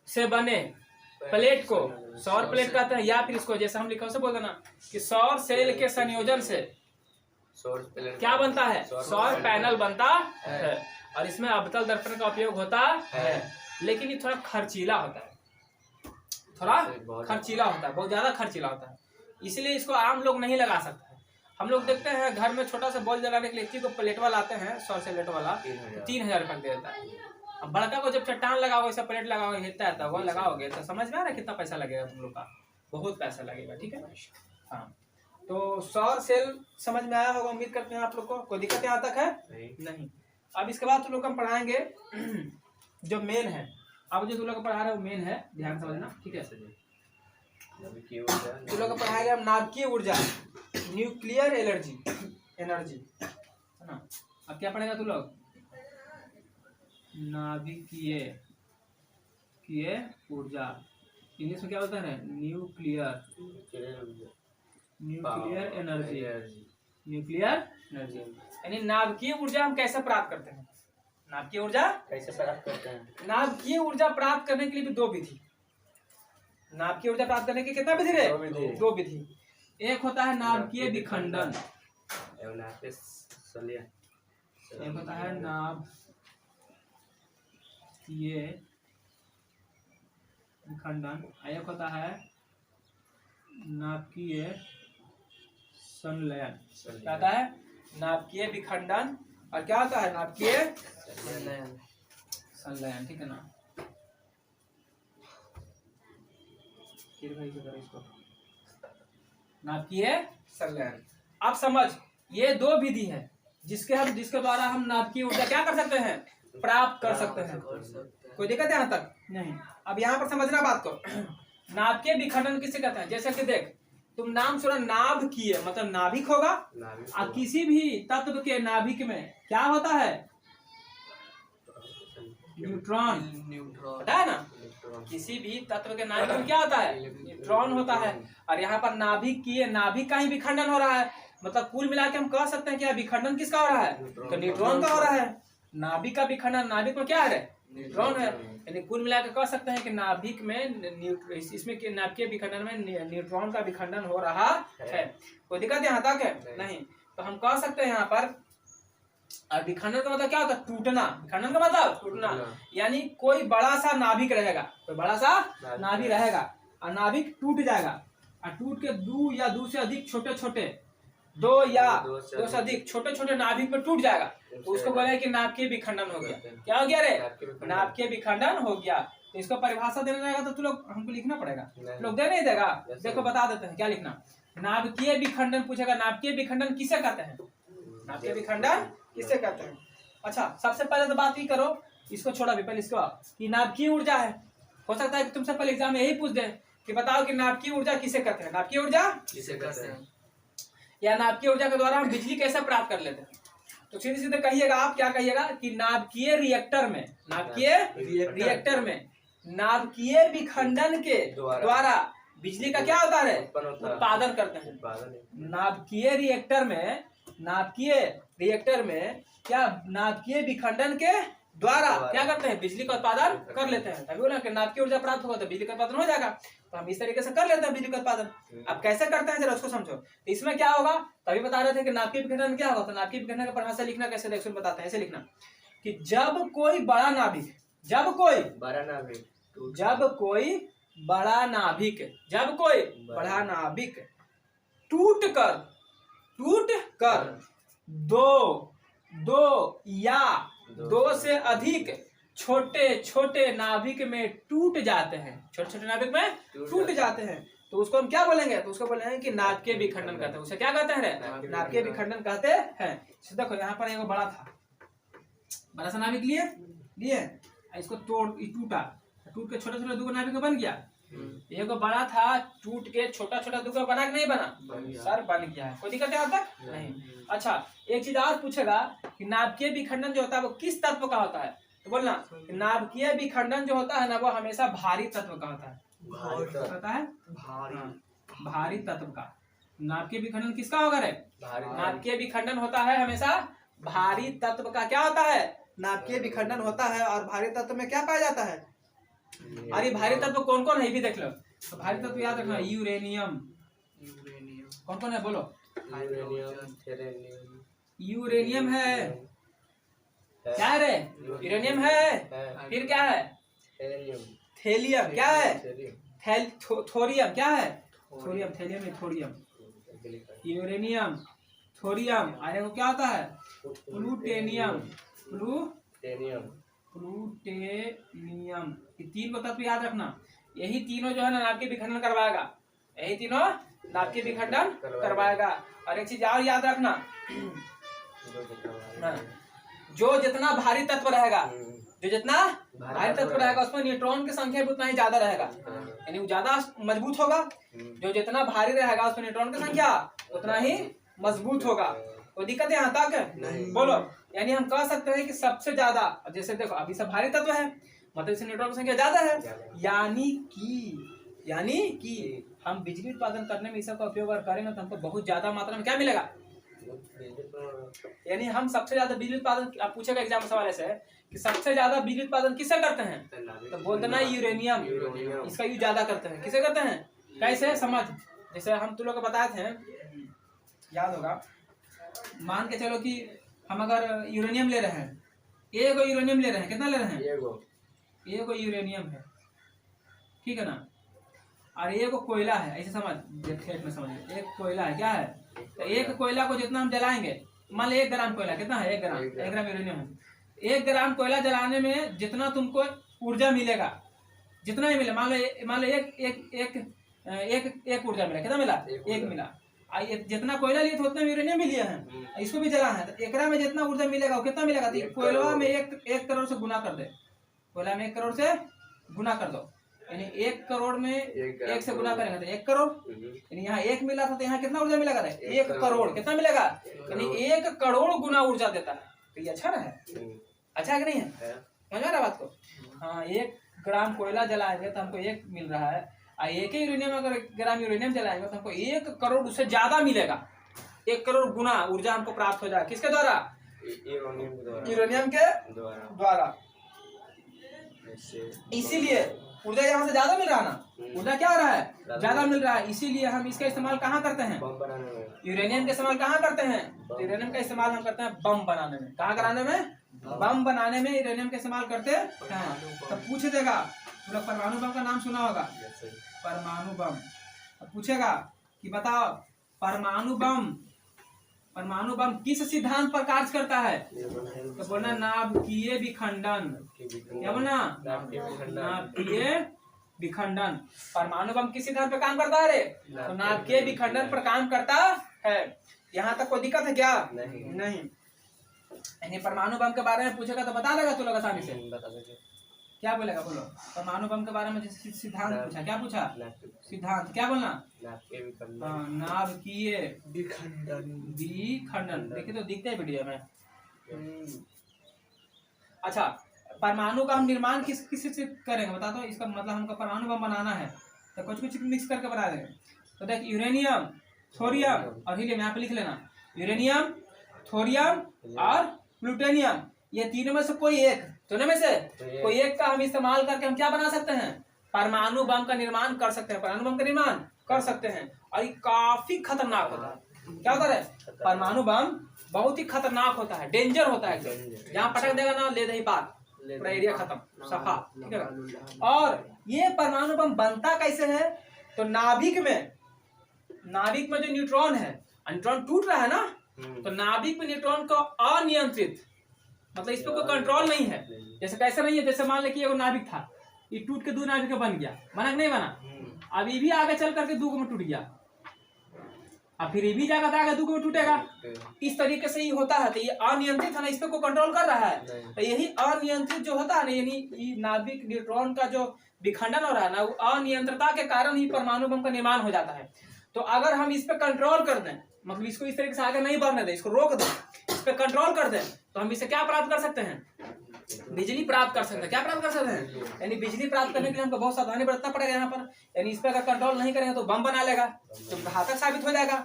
से बने प्लेट को सौर प्लेट कहते हैं। या फिर इसको जैसे हम लिखा उसे बोल देना कि सौर सेल के संयोजन से क्या बनता है? सौर पैनल बनता है। और इसमें अवतल दर्पण का उपयोग होता है, लेकिन ये थोड़ा खर्चीला होता है, बहुत ज्यादा खर्चीला होता है। इसलिए इसको आम लोग नहीं लगा सकते। हम लोग देखते हैं घर में छोटा सा बॉल जलाने के लिए इसी को प्लेट वाला आते हैं, सौर से प्लेट वाला 3000 रुपये दे देता है। अब बड़का को जब चट्टान लगाओगे, ऐसा प्लेट लगाओगे, हिलता है वो लगाओगे, तो समझ में आ रहा है कितना पैसा लगेगा तुम लोग का? बहुत पैसा लगेगा। ठीक है? हाँ, तो सौर सेल समझ में आया होगा, उम्मीद करते हैं आप लोग को। कोई दिक्कत यहाँ तक है? नहीं। अब इसके बाद तुम लोग हम पढ़ाएंगे जो मेन है। अब जो तुम लोग को पढ़ा रहे हैं वो मेन है, ध्यान समझना। ठीक है? तुम लोग को पढ़ाएंगे हम नाभिकीय ऊर्जा, न्यूक्लियर एनर्जी है ना। अब क्या पढ़ेगा तुम लोग? नाभिकीय ऊर्जा। इंग्लिश में क्या बोलते हैं? Nuclear energy. यानी नाभिकीय ऊर्जा हम कैसे प्राप्त करते हैं? नाभिकीय ऊर्जा कैसे प्राप्त करते हैं? नाभिकीय ऊर्जा प्राप्त करने के लिए भी 2 विधि। नाभिकीय ऊर्जा प्राप्त करने की कितना विधि है? 2 विधि। एक होता है नाभिकीय विखंडन, एक होता है नाभिकीय विखंडन, एक होता है नाभिकीय संलयन। क्या होता है? नाभिकीय विखंडन। और क्या होता है? नाभिकीय संलयन। ठीक है ना? इसको नाभिकीय संलयन। अब समझ, ये 2 विधि है जिसके द्वारा हम नाभिकीय ऊर्जा क्या कर सकते हैं? प्राप्त कर सकते हैं। कोई दिक्कत है यहाँ तक? नहीं। अब यहाँ पर समझना बात को। नाभिकीय विखंडन किसे कहते हैं? जैसे कि देख, तुम नाम सुना, नाभिकीय मतलब नाभिक होगा, और किसी भी तत्व के नाभिक में क्या होता है? न्यूट्रॉन। पता है ना? किसी भी तत्व के नाभिक में क्या होता है? न्यूट्रॉन होता है। और यहाँ पर नाभिक का ही विखंडन हो रहा है। मतलब कुल मिला के हम कह सकते हैं कि विखंडन किसका हो रहा है? तो न्यूट्रॉन का हो रहा है। नाभिक का विखंडन, नाभिक में क्या है? न्यूट्रॉन है। यानी कुल मिला के कह सकते हैं कि नाभिक में इसमें नाभिकीय विखंडन में न्यूट्रॉन का विखंडन हो रहा है। कोई दिक्कत यहाँ तक है? नहीं। तो हम कह सकते हैं यहाँ पर, और विखंडन का मतलब क्या होता है? टूटना। विखंडन का मतलब टूटना। यानी कोई बड़ा सा नाभिक रहेगा, और नाभिक टूट जाएगा, और टूट के 2 या 2 से अधिक छोटे छोटे नाभिक में टूट जाएगा। तो उसको बोला कि नाभिकीय विखंडन हो गया। क्या हो गया रे? नाभिकीय विखंडन हो गया। तो इसको परिभाषा देना रहेगा तो तू लोग हमको लिखना पड़ेगा, लोग दे नहीं देगा। देखो बता देते हैं क्या लिखना। नाभिकीय विखंडन पूछेगा, नाभिकीय विखंडन किसे कहते हैं? नाभिकीय विखंडन किसे कहते हैं? अच्छा सबसे पहले तो बात ही करो, इसको छोड़ा भी पहले इसको, कि नाभिकीय ऊर्जा है। हो सकता है कि तुमसे पहले एग्जाम में यही पूछ दे कि बताओ कि नाभिकीय ऊर्जा किसे कहते हैं? नाभिकीय ऊर्जा किसे कहते हैं, या नाभिकीय ऊर्जा के द्वारा हम बिजली कैसे प्राप्त कर लेते हैं? तो सीधे सीधे कहिएगा आप, क्या कहिएगा कि नाभिकीय रिएक्टर में, नाभिकीय रिएक्टर में नाभिकीय विखंडन के द्वारा बिजली का क्या होता है? उत्पादन करते हैं। नाभिकीय रिएक्टर में, नाभिकीय रिएक्टर में क्या नाभिकीय विखंडन के द्वारा क्या करते हैं? बिजली का उत्पादन कर लेते हैं। तभी बोला कि नाभिकीय ऊर्जा प्राप्त होगा तो बिजली का उत्पादन हो जाएगा। तो हम इस तरीके से कर लेते हैं बिजली का उत्पादन। अब कैसे करते हैं जरा उसको समझो। तो इसमें क्या होगा, तभी बता रहे थे कि नाभिकीय विखंडन क्या होगा। तो नाभिकीय विखंडन का परिभाषा लिखना कैसे, देखो बताते हैं। ऐसे लिखना कि जब कोई बड़ा नाभिक, जब कोई बड़ा नाभिक, जब कोई बड़ा नाभिक, जब कोई बड़ा नाभिक टूट कर दो या दो से अधिक छोटे छोटे नाभिक में टूट जाते हैं, छोटे छोटे नाभिक में टूट जाते हैं, तो उसको हम क्या बोलेंगे? तो उसको बोलेंगे कि नाभिकीय विखंडन कहते हैं। उसे क्या कहते हैं? नाभिकीय विखंडन कहते हैं। देखो यहाँ पर एक बड़ा था, बड़ा सा नाभिक लिए इसको टूटा, टूट के छोटे छोटे दो नाभिक बन गया। एक बड़ा था, टूट के छोटा छोटा दुगना बना कि नहीं बना? सर बन गया है। कोई दिक्कत है अब तक? नहीं। अच्छा एक चीज और पूछेगा कि नाभिकीय विखंडन जो होता है वो किस तत्व का होता है? तो बोलना नाभिकीय विखंडन जो होता है ना वो हमेशा भारी तत्व का होता है। होता है भारी तत्व का। नाभिकीय विखंडन किसका होगा रे? नाभिकीय विखंडन होता है हमेशा भारी तत्व का। क्या होता है? नाभिकीय विखंडन होता है। और भारी तत्व में क्या पाया जाता है? अरे भारी तत्व कौन कौन है भी देख लो। तो भारी तत्व याद रखना, यूरेनियम, कौन कौन है बोलो? यूरेनियम है, क्या है रे? यूरेनियम है। फिर क्या है? थेलियम, क्या है? थोरियम, क्या है? थोरियम, थेलियम में थोरियम, यूरेनियम, थोरियम। अरे वो क्या होता है? प्लूटेनियम, प्लूटेनियम। ये तीन को तत्व याद रखना। यही तीनों जो है ना नाभिकीय विखंडन करवाएगा, यही तीनों नाभिकीय विखंडन करवाएगा। और एक चीज और याद रखना, जो जितना भारी तत्व रहेगा, जो जितना भारी तत्व रहेगा उसमें न्यूट्रॉन की संख्या भी उतना ही ज्यादा रहेगा, यानी वो ज्यादा मजबूत होगा। जो जितना भारी रहेगा उसमें न्यूट्रॉन की संख्या उतना ही मजबूत होगा। कोई दिक्कत है यहाँ तक? बोलो। यानी हम कह सकते हैं कि सबसे ज्यादा, जैसे देखो अभी सब भारी तत्व है मतलब इससे न्यूट्रॉन की संख्या ज्यादा है, यानी कि हम बिजली उत्पादन करने में इसका उपयोग अगर करेंगे तो हमको बहुत ज्यादा मात्रा में क्या मिलेगा? यानी हम सबसे ज्यादा बिजली उत्पादन, आप पूछेगा एग्जाम सवाल से कि सबसे ज्यादा बिजली उत्पादन किससे करते हैं? तो बोल देना यूरेनियम, इसका यूज ज्यादा करते हैं। किसे करते हैं? कैसे समझ, जैसे हम तुम लोग को बताए थे, याद होगा, मान के चलो कि हम अगर यूरेनियम ले रहे हैं, एक यूरेनियम ले रहे हैं, कितना ले रहे हैं? एक यूरेनियम है, ठीक है ना। और एक कोयला है, ऐसे समझ, खेत में समझ, एक कोयला है, क्या है? तो एक कोयला को जितना हम जलाएंगे, मान लो 1 ग्राम कोयला, कितना है? 1 ग्राम यूरेनियम है। 1 ग्राम कोयला जलाने में जितना तुमको ऊर्जा मिलेगा, जितना ही मिले, मान लो एक ऊर्जा मिला, कितना मिला? 1 मिला। जितना कोयला लिए थे उतना यूरेनियम भी लिया है, इसको भी जला है, तो एकरा में जितना ऊर्जा मिलेगा वो कितना मिलेगा? तो कोयला में 1 करोड़ से गुना कर दे, कोयला में 1 करोड़ से गुना कर दो, यानी 1 करोड़ में 1 से गुना करेंगे तो 1 करोड़, यानी यहाँ 1 मिला था तो यहाँ कितना ऊर्जा मिलेगा? 1 करोड़, कितना मिलेगा? यानी 1 करोड़ गुना ऊर्जा देता है। तो ये अच्छा है, अच्छा है कि नहीं है? समझ आ रहा बात को? हाँ, 1 ग्राम कोयला जलाएंगे तो हमको 1 मिल रहा है, और 1 यूरेनियम, अगर 1 ग्राम यूरेनियम जलाएंगे तो हमको 1 करोड़ उससे ज्यादा मिलेगा। 1 करोड़ गुना ऊर्जा हमको प्राप्त हो जाएगा। किसके द्वारा? यूरेनियम के द्वारा। इसीलिए ऊर्जा यहाँ से ज्यादा मिल रहा है ना, ऊर्जा क्या हो रहा है? ज्यादा मिल रहा है। इसीलिए हम इसका इस्तेमाल कहाँ करते हैं? यूरेनियम का इस्तेमाल कहाँ करते हैं? यूरेनियम का इस्तेमाल हम करते हैं बम बनाने में। कहाँ कराने में? बम बनाने में यूरेनियम का इस्तेमाल करते हैं। तो पूछ देगा, पूरा परमाणु बम का नाम सुना होगा, परमाणु बम। पूछेगा कि बताओ परमाणु परमाणु बम किस सिद्धांत पर कार्य करता है? तो बोलना नाभिकीय विखंडन। क्या बोलना? नाभिकीय विखंडन। परमाणु बम किस सिद्धांत पर काम करता है रे? तो नाभिकीय विखंडन पर काम करता है। यहाँ तक कोई दिक्कत है क्या? नहीं। यानी परमाणु बम के बारे में पूछेगा तो बता देगा तू लोग आसानी से? क्या बोलेगा बोलो? परमाणु बम के बारे में जैसे सिद्धांत पूछा, क्या पूछा? सिद्धांत। क्या बोलना? नाभिकीय विखंडन। देखिए तो दिखते है वीडियो में। अच्छा, परमाणु का हम निर्माण किस से करेंगे बता दो? इसका मतलब हमको परमाणु बम बनाना है तो कुछ मिक्स करके बना देंगे। तो देख, यूरेनियम, थोरियम और हीलियम, यहाँ पे लिख लेना। यूरेनियम, थोरियम और प्लूटोनियम, ये तीनों में से कोई एक, दोनों में से कोई एक का हम इस्तेमाल करके हम क्या बना सकते हैं? परमाणु बम का निर्माण कर सकते हैं। परमाणु बम का निर्माण कर सकते हैं और ये काफी खतरनाक होता है। क्या होता है? परमाणु बम बहुत ही खतरनाक होता है, डेंजर होता है। जहाँ पटक देगा ना, ले दही पार, पूरा एरिया खत्म, सफा। ठीक है ना? और ये परमाणु बम बनता कैसे है? तो नाभिक में जो न्यूट्रॉन है, न्यूट्रॉन टूट रहा है ना, तो नाभिक में न्यूट्रॉन को अनियंत्रित, मतलब इस पे कोई कंट्रोल नहीं है। जैसे कैसे नहीं है? जैसे मान ले कि एगो नाभिक था, ये टूट के दो नाभिक बन गया, बना कि नहीं बना? अब ये भी आगे चल करके दो में टूट गया, अब फिर ये भी जाएगा तो आगे दो में टूटेगा। इस तरीके से ही होता है। तो ये अनियंत्रित है ना, इस पे कोई कंट्रोल कर रहा है। तो यही अनियंत्रित जो होता है ना, यानी नाभिक न्यूट्रॉन का जो विखंडन हो रहा है ना, वो अनियंत्रितता के कारण ही परमाणु बम का निर्माण हो जाता है। तो अगर हम इस पे कंट्रोल कर दें, मतलब इसको इस तरीके से आगे नहीं बढ़ने दें, इसको रोक दें, इस पे कंट्रोल कर दें, तो हम इससे क्या प्राप्त कर सकते हैं? बिजली प्राप्त कर सकते हैं। क्या प्राप्त कर सकते हैं? यानी बिजली प्राप्त करने के लिए हमको बहुत सावधानी बरतना पड़ेगा यहाँ पर। यानी इस पे अगर कंट्रोल नहीं करेंगे तो बम बना लेगा, तो घातक साबित हो जाएगा।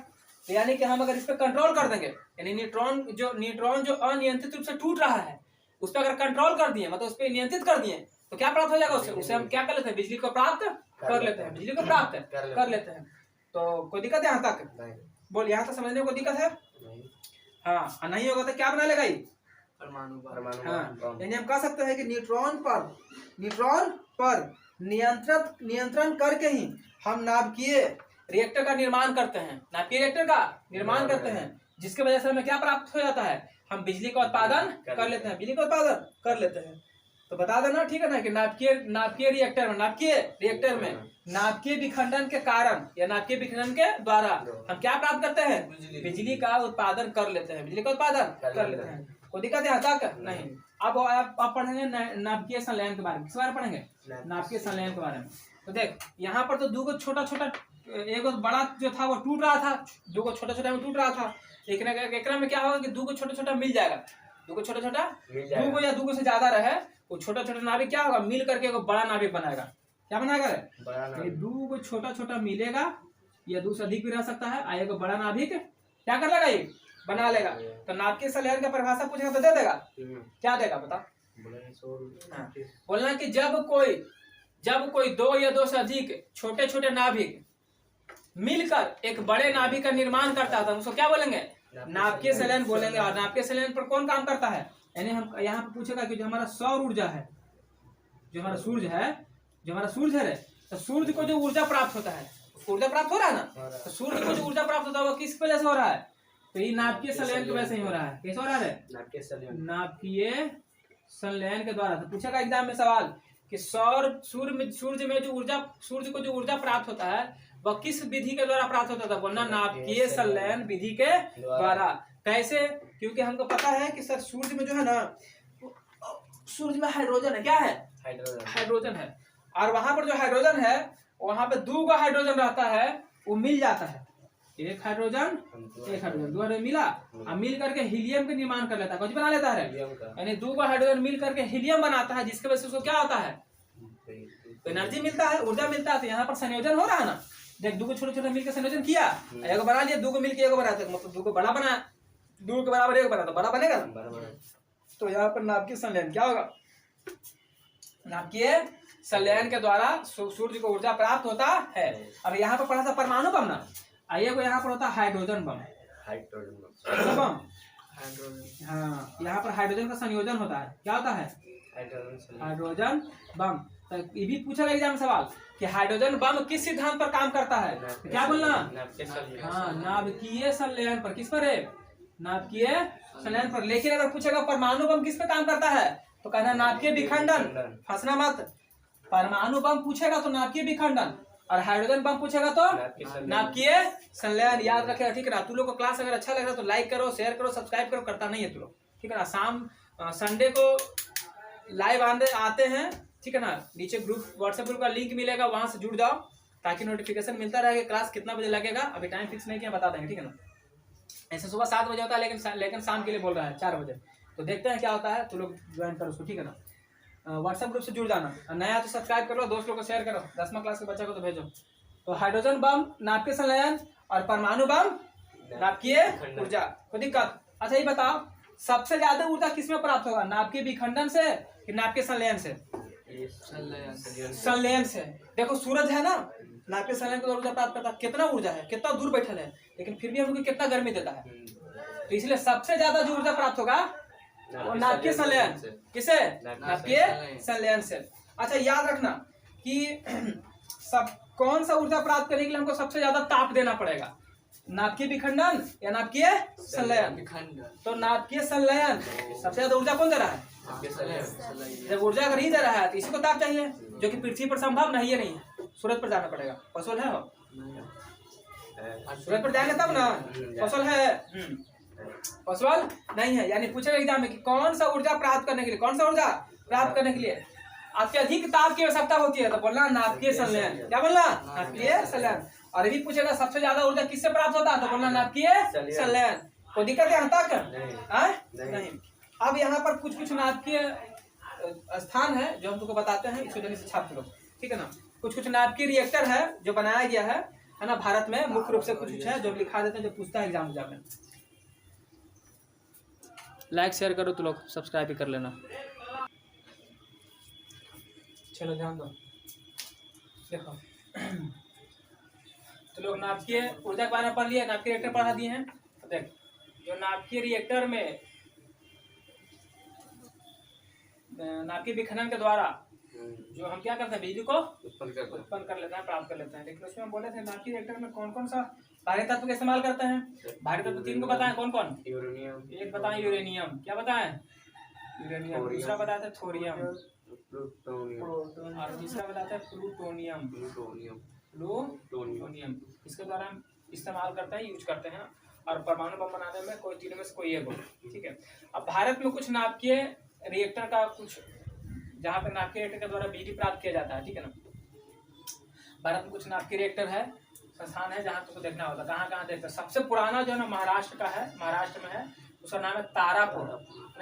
तो यानी कि हम अगर इस पे कंट्रोल कर देंगे, यानी न्यूट्रॉन जो अनियंत्रित रूप से टूट रहा है, उस पर अगर कंट्रोल कर दिए, मतलब उस पर नियंत्रित कर दिए, तो क्या प्राप्त हो जाएगा? उससे हम क्या कर लेते हैं? बिजली को प्राप्त कर लेते हैं। बिजली को प्राप्त कर लेते हैं। तो कोई दिक्कत है यहाँ तक? बोल, यहाँ तक समझने में कोई दिक्कत है? हाँ, नहीं होगा तो क्या बना लेगा ये? परमाणु। हाँ, यानी हम कह सकते हैं कि न्यूट्रॉन पर नियंत्रण करके ही हम नाभिकीय रिएक्टर का निर्माण करते हैं। नाभिकीय रिएक्टर का निर्माण करते हैं, जिसके वजह से हमें क्या प्राप्त हो जाता है? हम बिजली का उत्पादन कर लेते हैं। बिजली का उत्पादन कर लेते हैं। तो बता देना, ठीक है ना, कि नाभिकीय रिएक्टर में नाभिकीय विखंडन के कारण या नाभिकीय विखंडन के द्वारा हम क्या प्राप्त करते हैं? बिजली का उत्पादन कर लेते हैं। बिजली का उत्पादन कर लेते हैं। कोई दिक्कत है तक? नहीं। अब आप पढ़ेंगे नाभिकीय संलयन के बारे में। किस बारे में पढ़ेंगे? नाभिकीय संलयन के बारे में। तो देख, यहाँ पर तो दो को छोटा, एक बड़ा जो था वो टूट रहा था, दो को छोटा में टूट रहा था। एक में क्या होगा कि दो को छोटा मिल जाएगा, दो को या दो को से ज्यादा रहे, वो छोटा नाभिक क्या होगा? मिल करके एक बड़ा नाभिक बनाएगा। क्या बनाएगा? दो को छोटा मिलेगा, या दो से अधिक भी रह सकता है, आएगा एक बड़ा नाभिक क्या कर लेगा? ये बना लेगा। तो नाभिकीय संलयन का परिभाषा पूछेगा तो दे देगा? क्या देगा बता? बोलना कि जब कोई दो या दो से अधिक छोटे नाभिक मिलकर एक बड़े नाभिक का निर्माण करता है, तो उसको क्या बोलेंगे? नाभिकीय संलयन बोलेंगे। और नाभिकीय संलयन पर कौन काम करता है? यानी हम यहाँ पे पूछेगा कि जो हमारा सौर ऊर्जा है, जो हमारा सूर्य है, तो सूर्य को जो ऊर्जा प्राप्त होता है, ऊर्जा प्राप्त हो रहा है ना, तो सूर्य को जो ऊर्जा प्राप्त होता है वो किस वजह से हो रहा है? तो ये नाभिकीय संलयन की वजह से ही हो रहा है। कैसे हो रहा है? नाभिकीय संलयन के द्वारा। तो पूछेगा एग्जाम में सवाल कि सूर्य में जो ऊर्जा प्राप्त होता है वह किस विधि के द्वारा प्राप्त होता था? बोलना नाभिकीय संलयन विधि के द्वारा। कैसे? क्योंकि हमको पता है कि सर सूर्य में जो है ना, सूर्य में हाइड्रोजन है। क्या है? हाइड्रोजन है। और वहां पर जो हाइड्रोजन है, वहां पे दो का हाइड्रोजन रहता है, वो मिल जाता है। एक हाइड्रोजन दो मिला, अब मिल करके हीलियम का निर्माण कर लेता है। कुछ बना लेता है, यानी दो का हाइड्रोजन मिल करके हीलियम बनाता है, जिसके वजह से उसको क्या होता है? एनर्जी मिलता है, ऊर्जा मिलता है। तो यहाँ पर संयोजन हो रहा है ना। देख, दो को छोटे मिलकर संयोजन किया, एक बना लिया, दो को मिलकर एक बनाया, मतलब दो को बड़ा बना, दो के बराबर एक बना तो बड़ा बनेगा ना। तो यहाँ पर नाभिकीय संलयन क्या होगा? नाभिकीय संलयन के द्वारा सूर्य को ऊर्जा प्राप्त होता है। अब यहाँ पर पढ़ा था परमाणु बम ना, आइए को यहाँ पर होता है हाइड्रोजन बम। हाँ, यहाँ पर हाइड्रोजन का संयोजन होता है। क्या होता है? Hydrogen bomb. तो ये भी पूछा गया एग्जाम सवाल कि हाइड्रोजन बम किस सिद्धांत पर काम करता है? क्या बोलना? हाँ, नाभिकीय संलयन पर। किस पर है? नाभिकीय संलयन पर। लेकिन अगर पूछेगा परमाणु बम किस पे काम करता है तो कहना नाभिकीय विखंडन, फंसना मत। परमाणु बम पूछेगा तो नाभिकीय विखंडन, और हाइड्रोजन बम पूछेगा तो नाभिकीय संलयन। याद रखेगा, ठीक है ना। तू लोग को क्लास अगर अच्छा लग रहा है तो लाइक करो, शेयर करो, सब्सक्राइब करो, करता नहीं है तू लोग, ठीक है ना। शाम संडे को लाइव आते हैं, ठीक है ना। नीचे ग्रुप व्हाट्सएप ग्रुप का लिंक मिलेगा, वहां से जुड़ जाओ ताकि नोटिफिकेशन मिलता रहेगा। क्लास कितना बजे लगेगा अभी टाइम फिक्स नहीं किया, बता देंगे, ठीक है ना। ऐसे सुबह 7 बजे होता है, लेकिन शाम के लिए बोल रहा है 4 बजे। तो देखते हैं क्या होता है, तो लोग ज्वाइन करो उसको, ठीक है ना। व्हाट्सएप ग्रुप से जुड़ जाना, नया तो सब्सक्राइब करो, दोस्त लोग को शेयर करो, 10वीं क्लास के बच्चे को तो भेजो। तो हाइड्रोजन बम नाभिकीय संलयन और परमाणु बम नाभिकीय ऊर्जा। कोई दिक्कत? अच्छा ये बताओ, सबसे ज्यादा ऊर्जा किसमें प्राप्त होगा, नाभिकीय विखंडन से कि नाभिकीय संलयन से? संलयन से। देखो सूरज है ना, नाभिकीय संलयन को ऊर्जा प्राप्त करता है, कितना ऊर्जा है, कितना दूर बैठल है, लेकिन फिर भी हमको कितना गर्मी देता है। तो इसलिए सबसे ज्यादा जो ऊर्जा प्राप्त होगा वो नाभिकीय संलयन। किसे? नाभिकीय संलयन से। अच्छा याद रखना कि सब कौन सा ऊर्जा प्राप्त करने के लिए हमको सबसे ज्यादा ताप देना पड़ेगा, नाभिकीय विखंडन या नाभिकीय संलयन? तो नाभिकीय संलयन सबसे ज्यादा ऊर्जा कौन दे रहा है? जब ऊर्जा अगर ही दे रहा है तो इसी को ताप चाहिए, जो कि पृथ्वी पर संभव नहीं है, नहीं है। सूरज पर जाना पड़ेगा। पॉसिबल है? सूरज पर जाएंगे तब ना पॉसिबल है। पॉसिबल नहीं है। यानी पूछेगा एग्जाम में कि कौन सा ऊर्जा प्राप्त करने के लिए, कौन सा ऊर्जा प्राप्त करने के लिए आपके अधिक ताप की आवश्यकता होती है, तो बोलना नाभिकीय संलयन। क्या बोलना? नाभिकीय संलयन। और भी पूछेगा सबसे ज्यादा ऊर्जा किससे प्राप्त होता है, तो बोलना नाभिकीय संलयन। कोई दिक्कत है यहाँ तक? नहीं। अब यहाँ पर कुछ कुछ नाभिकीय स्थान है जो हम तुमको बताते हैं, इसको जल्दी से छाप लो, ठीक है ना। कुछ कुछ नाभिकीय रिएक्टर है जो बनाया गया है ना, भारत में। मुख्य रूप से कुछ कुछ है जो लिखा देते हैं, जो पूछता है एग्जाम में। लाइक शेयर करो तो लोग, सब्सक्राइब भी कर लेना। चलो ध्यान दो, देखो तो लोग नाभिकीय ऊर्जा के बारे में पढ़ लिया, नाभिकीय रिएक्टर पढ़ा दिए हैं। तो देख, जो नाभिकीय रिएक्टर में नाभिकीय विखंडन के द्वारा जो हम क्या करते हैं, बिजली को उत्पन्न कर लेते हैं, प्राप्त कर लेते हैं। लेकिन उसमें हम बोले थे नाभिकीय रिएक्टर में कौन कौन सा भारी तत्व का इस्तेमाल करते हैं। भारी तत्व 3 को बताएं, कौन कौन? एक बताएं यूरेनियम। क्या बताएं? यूरेनियम। दूसरा बताते हैं थोरियम, और तीसरा बताते हैं प्लूटोनियम। प्लूटोनियम इसके द्वारा हम इस्तेमाल करते हैं, यूज करते हैं, और परमाणु बम बनाने में कोई तीनों में से कोई एक हो, ठीक है। अब भारत में कुछ नाभिकीय रिएक्टर का कुछ, जहाँ पे नाभिकीय रिएक्टर के द्वारा बिजली प्राप्त किया जाता है, ठीक है ना। भारत में कुछ नाभिकीय रिएक्टर है, संस्थान है जहाँ तुमको देखना होगा। कहाँ कहाँ देखते हैं? सबसे पुराना जो है ना महाराष्ट्र का है, महाराष्ट्र में है, उसका नाम है तारापुर।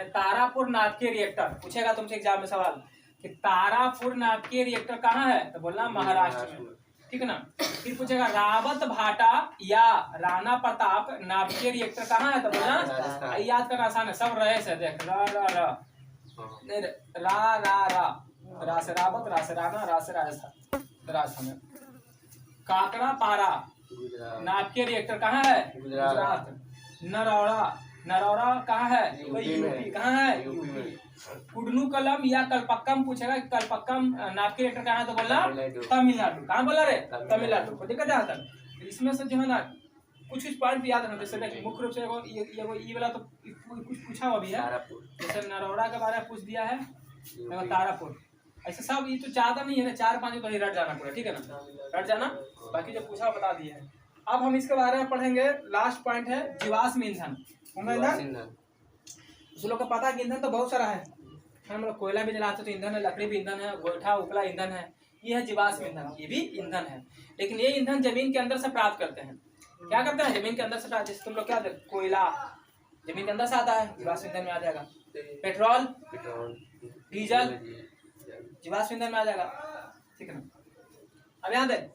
तारापुर नाभिकीय रिएक्टर पूछेगा तुमसे एग्जाम में सवाल कि तारापुर नाभिकीय रिएक्टर कहाँ है, तो बोलना महाराष्ट्र में, ठीक है ना। फिर पूछेगा रावत भाटा या राणा प्रताप नाभिकीय रिएक्टर कहाँ है, तो बोलना, याद करना आसान है, सब रहे से देख, रा रा रा रा रा रा रा से रावत, रा से राणा, रा से राजस्थान में। काकड़ा पारा नाभिकीय रिएक्टर कहाँ है? गुजरात। नरौरा कहाँ है? यूपी। कहाँ है? यूपी। कुडनू कलम या कलपक्कम पूछेगा, कलपक्कम नाभिकीय रिएक्टर कहाँ है, तो बोलना तमिलनाडु। कहाँ बोला रे? तमिलनाडु। को दिक्कत है तक इसमें से जो है ना कुछ पॉइंट याद रखना। जैसे मुख्य रूप से ये वाला तो कुछ पूछा हुआ भी है, जैसे नरौरा के बारे में पूछ दिया है, तारापुर, ऐसे सब। ये तो ज्यादा नहीं है ना, 4-5 तो रट जाना पूरा, ठीक है ना, रट जाना। बाकी जो पूछा बता दिया है। अब हम इसके बारे में पढ़ेंगे। लास्ट पॉइंट है जीवाश्म ईंधन। उस लोग को पता है कि ईंधन तो बहुत सारा है, हम लोग कोयला भी जलाते तो ईंधन है, लकड़ी भी ईंधन है, गोईठा उपला ईंधन है, ये है जीवाश्म ईंधन, ये भी ईंधन है। लेकिन ये ईंधन जमीन के अंदर से प्राप्त करते हैं। क्या करते हैं? जमीन के अंदर से प्राप्त। जैसे तुम लोग क्या देखते, कोयला जमीन के अंदर से आता है, जीवाश्म ईंधन में आ जाएगा। पेट्रोल, डीजल जीवाश्म ईंधन में आ जाएगा, ठीक है ना। अब यहाँ देख,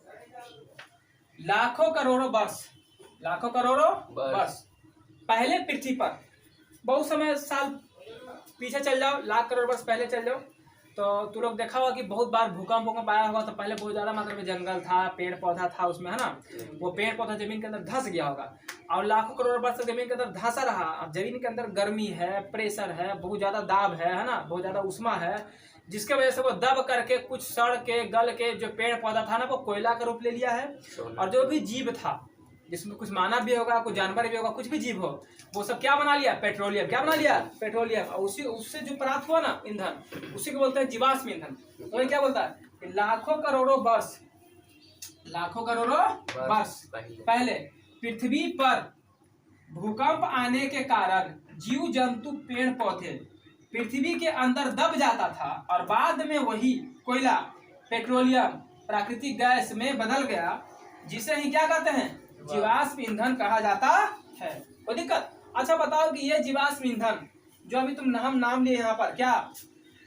लाखों करोड़ों वर्ष पहले पृथ्वी पर, बहुत समय साल पीछे चल जाओ, लाख करोड़ वर्ष पहले चल जाओ, तो तू लोग देखा होगा कि बहुत बार भूकंप आया होगा। तो पहले बहुत ज्यादा मात्रा में जंगल था, पेड़ पौधा था उसमें, है ना। वो पेड़ पौधा जमीन के अंदर धंस गया होगा, और लाखों करोड़ वर्ष तक जमीन के अंदर धंसा रहा। अब जमीन के अंदर गर्मी है, प्रेशर है, बहुत ज्यादा दाब है ना, बहुत ज्यादा उष्मा है, जिसके वजह से वो दब करके कुछ सड़ के गल के जो पेड़ पौधा था ना, वो कोयला का रूप ले लिया है। और जो भी जीव था, जिसमें कुछ मानव भी होगा, कुछ जानवर भी होगा, कुछ भी जीव हो, वो सब क्या बना लिया? पेट्रोलियम। क्या बना लिया? पेट्रोलियम। और उसी उससे जो प्राप्त हुआ ना ईंधन, उसी को बोलते हैं जीवाश्म ईंधन। तो ये क्या बोलता है कि लाखों करोड़ों वर्ष पहले पृथ्वी पर भूकंप आने के कारण जीव जंतु पेड़ पौधे पृथ्वी के अंदर दब जाता था और बाद में वही कोयला पेट्रोलियम प्राकृतिक गैस में बदल गया, जिसे ही क्या कहते हैं? जीवाश्म ईंधन कहा जाता है। कोई दिक्कत? अच्छा बताओ कि ये जीवाश्म ईंधन जो अभी तुम हम नाम लिए यहाँ पर, क्या?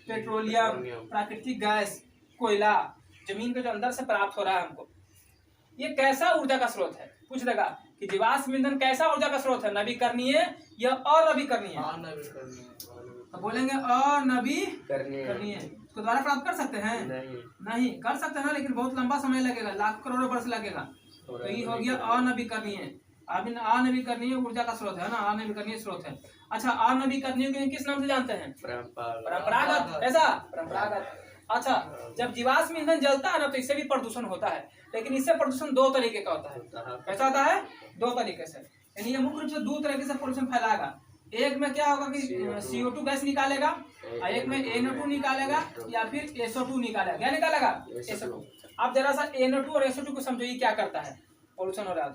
पेट्रोलियम, प्राकृतिक गैस, कोयला, जमीन के जो अंदर से प्राप्त हो रहा है हमको, ये कैसा ऊर्जा का स्रोत है? पूछ देगा कि जीवाश्म ईंधन कैसा ऊर्जा का स्रोत है? नवीकरणीय या अनवीकरणीय? तो बोलेंगे अनवीकरणीय। इसको दोबारा प्राप्त कर सकते हैं? नहीं कर सकते हैं, लेकिन बहुत लंबा समय लगेगा, लाख करोड़ों वर्ष लगेगा। तो ये हो गया अनवीकरणीय। अब अनवीकरणीय ऊर्जा का स्रोत है ना, अनवीकरणीय स्रोत है। अच्छा, अनवीकरणीय को किस नाम से जानते हैं? परंपरागत। ऐसा परंपरागत। अच्छा, जब जीवाश्म ईंधन जलता है ना तो इससे भी प्रदूषण होता है, लेकिन इससे प्रदूषण दो तरीके का होता है। कैसा होता है? दो तरीके से। यानी ये मुख्य रूप से दो तरीके से प्रदूषण फैलाएगा। एक में क्या होगा कि CO2 गैस निकालेगा, और एक में NO2 निकालेगा, या फिर SO2 निकालेगा। क्या निकालेगा? SO2। अब जरा सा NO2 और SO2 को समझो, ये क्या करता है? पोल्यूशन हो रहा है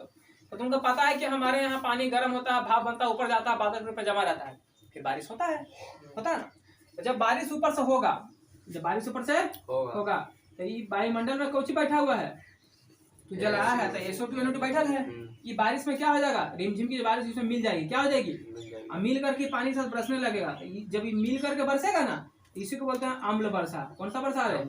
तो तुमको पता है कि हमारे यहाँ पानी गर्म होता है, भाप बनता है, ऊपर जाता है, बादल पे जमा रहता है, फिर बारिश होता है ना। तो जब बारिश ऊपर से होगा, तो ये वायुमंडल में कौन बैठा हुआ है? तो जल रहा है, तो SO2 NO2 बैठा है। ये बारिश में क्या हो जाएगा? रिमझिम की बारिश इसमें मिल जाएगी। क्या हो जाएगी? मिल करके पानी के साथ बरसने लगेगा। जब ये मिल करके बरसेगा ना, इसी को बोलते हैं अम्ल वर्षा। कौन सा वर्षा है?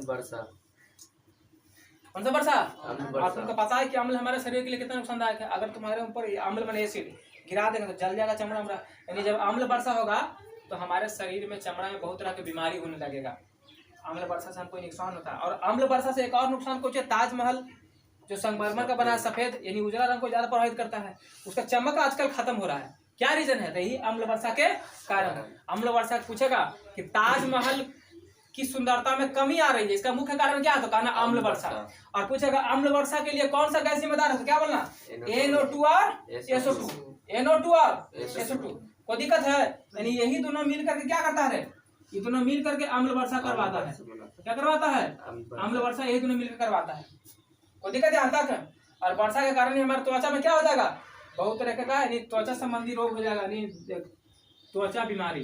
कौन सा वर्षा? और तुमको पता है कि अम्ल हमारे शरीर के लिए कितना नुकसानदायक है? अगर तुम्हारे ऊपर अम्ल में एसिड गिरा देगा तो जल जाएगा चमड़ा। यानी जब अम्ल वर्षा होगा तो हमारे शरीर में, चमड़ा में बहुत तरह की बीमारी होने लगेगा। अम्ल वर्षा से हमको नुकसान होता है। और अम्ल वर्षा से एक और नुकसान कुछ है, ताजमहल जो संगमरमर का बना है, सफेद यानी उजला रंग को ज्यादा प्रभावित करता है, उसका चमक आजकल खत्म हो रहा है। क्या रीजन है? यही अम्ल वर्षा के कारण। अम्ल वर्षा पूछेगा कि ताजमहल की सुंदरता में कमी आ रही है, इसका मुख्य कारण क्या है? तो कहना अम्ल वर्षा। और पूछेगा अम्ल वर्षा के लिए कौन सा गैस जिम्मेदार है? तो क्या बोलना? NO2 और SO2। NO2 और SO2। कोई दिक्कत है? यानी यही दोनों मिल करके क्या करता है? ये दोनों मिल करके अम्ल वर्षा करवाता है। क्या करवाता है? अम्ल वर्षा यही दोनों मिलकर करवाता है। कोई दिक्कत यहाँ तक? और वर्षा के कारण ही हमारे त्वचा में क्या हो जाएगा? बहुत तरह का यानी त्वचा संबंधी रोग हो जाएगा, यानी त्वचा बीमारी।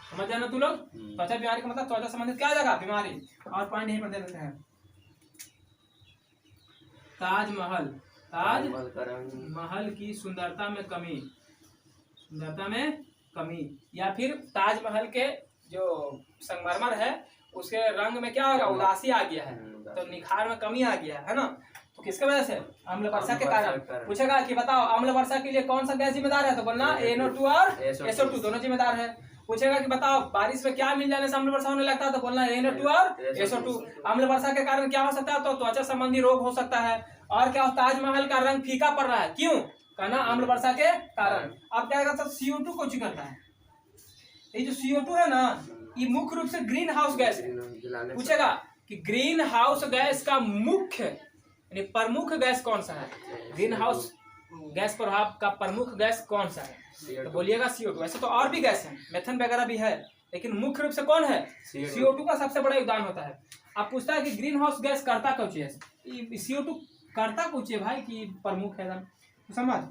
समझ जाना तू लोग? त्वचा बीमारी का मतलब त्वचा संबंधित क्या हो जाएगा? बीमारी। और पॉइंट यहीं पर दे देते हैं, ताजमहल की सुंदरता में कमी, या फिर ताजमहल के जो संगमरमर है उसके रंग में क्या होगा? उदासी आ गया है, तो निखार में कमी आ गया है ना। तो किसके वजह से? अम्ल वर्षा के कारण। पूछेगा कि बताओ अम्ल वर्षा के लिए कौन सा गैस जिम्मेदार है? तो बोलना NO2 और SO2 दोनों जिम्मेदार है। पूछेगा कि बताओ बारिश में क्या मिल जाने से अम्ल वर्षा होने लगता है? तो बोलना NO2 और SO2। अम्ल वर्षा के कारण क्या हो सकता है? तो त्वचा संबंधी रोग हो सकता है। और क्या? ताजमहल का रंग फीका पड़ रहा है, क्यों? कहना अम्ल वर्षा के कारण। अब क्या करता है? CO2 को करता है। ये जो CO2 है ना, ये मुख्य रूप से ग्रीन हाउस गैस है। पूछेगा कि ग्रीन हाउस गैस का मुख्य यानी प्रमुख गैस कौन सा है? ग्रीन हाउस गैस प्रभाव का प्रमुख गैस कौन सा है? तो बोलिएगा CO2। ऐसे तो और भी गैस है, मेथन वगैरह भी है, लेकिन मुख्य रूप से कौन है? CO2 का सबसे बड़ा योगदान होता है। अब पूछता है कि ग्रीन हाउस गैस करता कुछ है, CO2 करता कुछ है भाई कि प्रमुख है? समझ,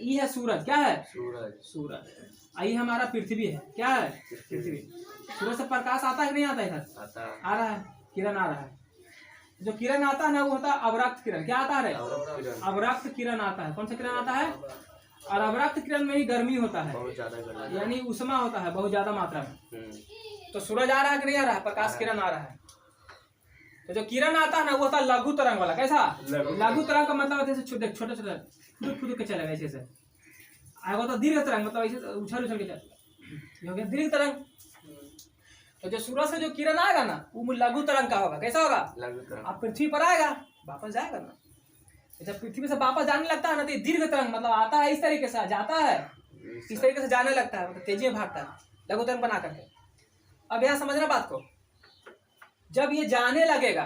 ये है सूरज। क्या है? सूरज। ये हमारा पृथ्वी है। क्या है? पृथ्वी। सूरज से प्रकाश आता है कि नहीं आता है? इधर आ रहा है, किरण आ रहा है। जो किरण आता है ना वो होता है अवरक्त किरण। क्या आता है? अवरक्त किरण आता है। कौन सा किरण आता है? और अवरक्त किरण में ही गर्मी होता है, यानी उष्मा होता है बहुत ज्यादा मात्रा में। तो सूरज आ रहा है कि नहीं आ रहा है? प्रकाश किरण आ रहा है। तो जो किरण आता है ना वो होता है लघु तरंग वाला। कैसा? लघु तरंग का मतलब ऐसे छोटे छोटे फुदक के चलेगा, ऐसे से आएगा। तो दीर्घ तरंग मतलब ऐसे उछल के चलेगा, हो गया दीर्घ तरंग। तो जो सूरज से जो किरण आएगा ना वो लघु तरंग का होगा। कैसा होगा? अब पृथ्वी पर आएगा, वापस जाएगा ना। जब पृथ्वी से वापस जाने लगता है ना तो दीर्घ तरंग मतलब आता है इस तरीके से, जाता है इस तरीके से, जाने लगता है, मतलब तेजी में भागता है, लघु तरंग बना करके। अब यहाँ समझना बात को, जब ये जाने लगेगा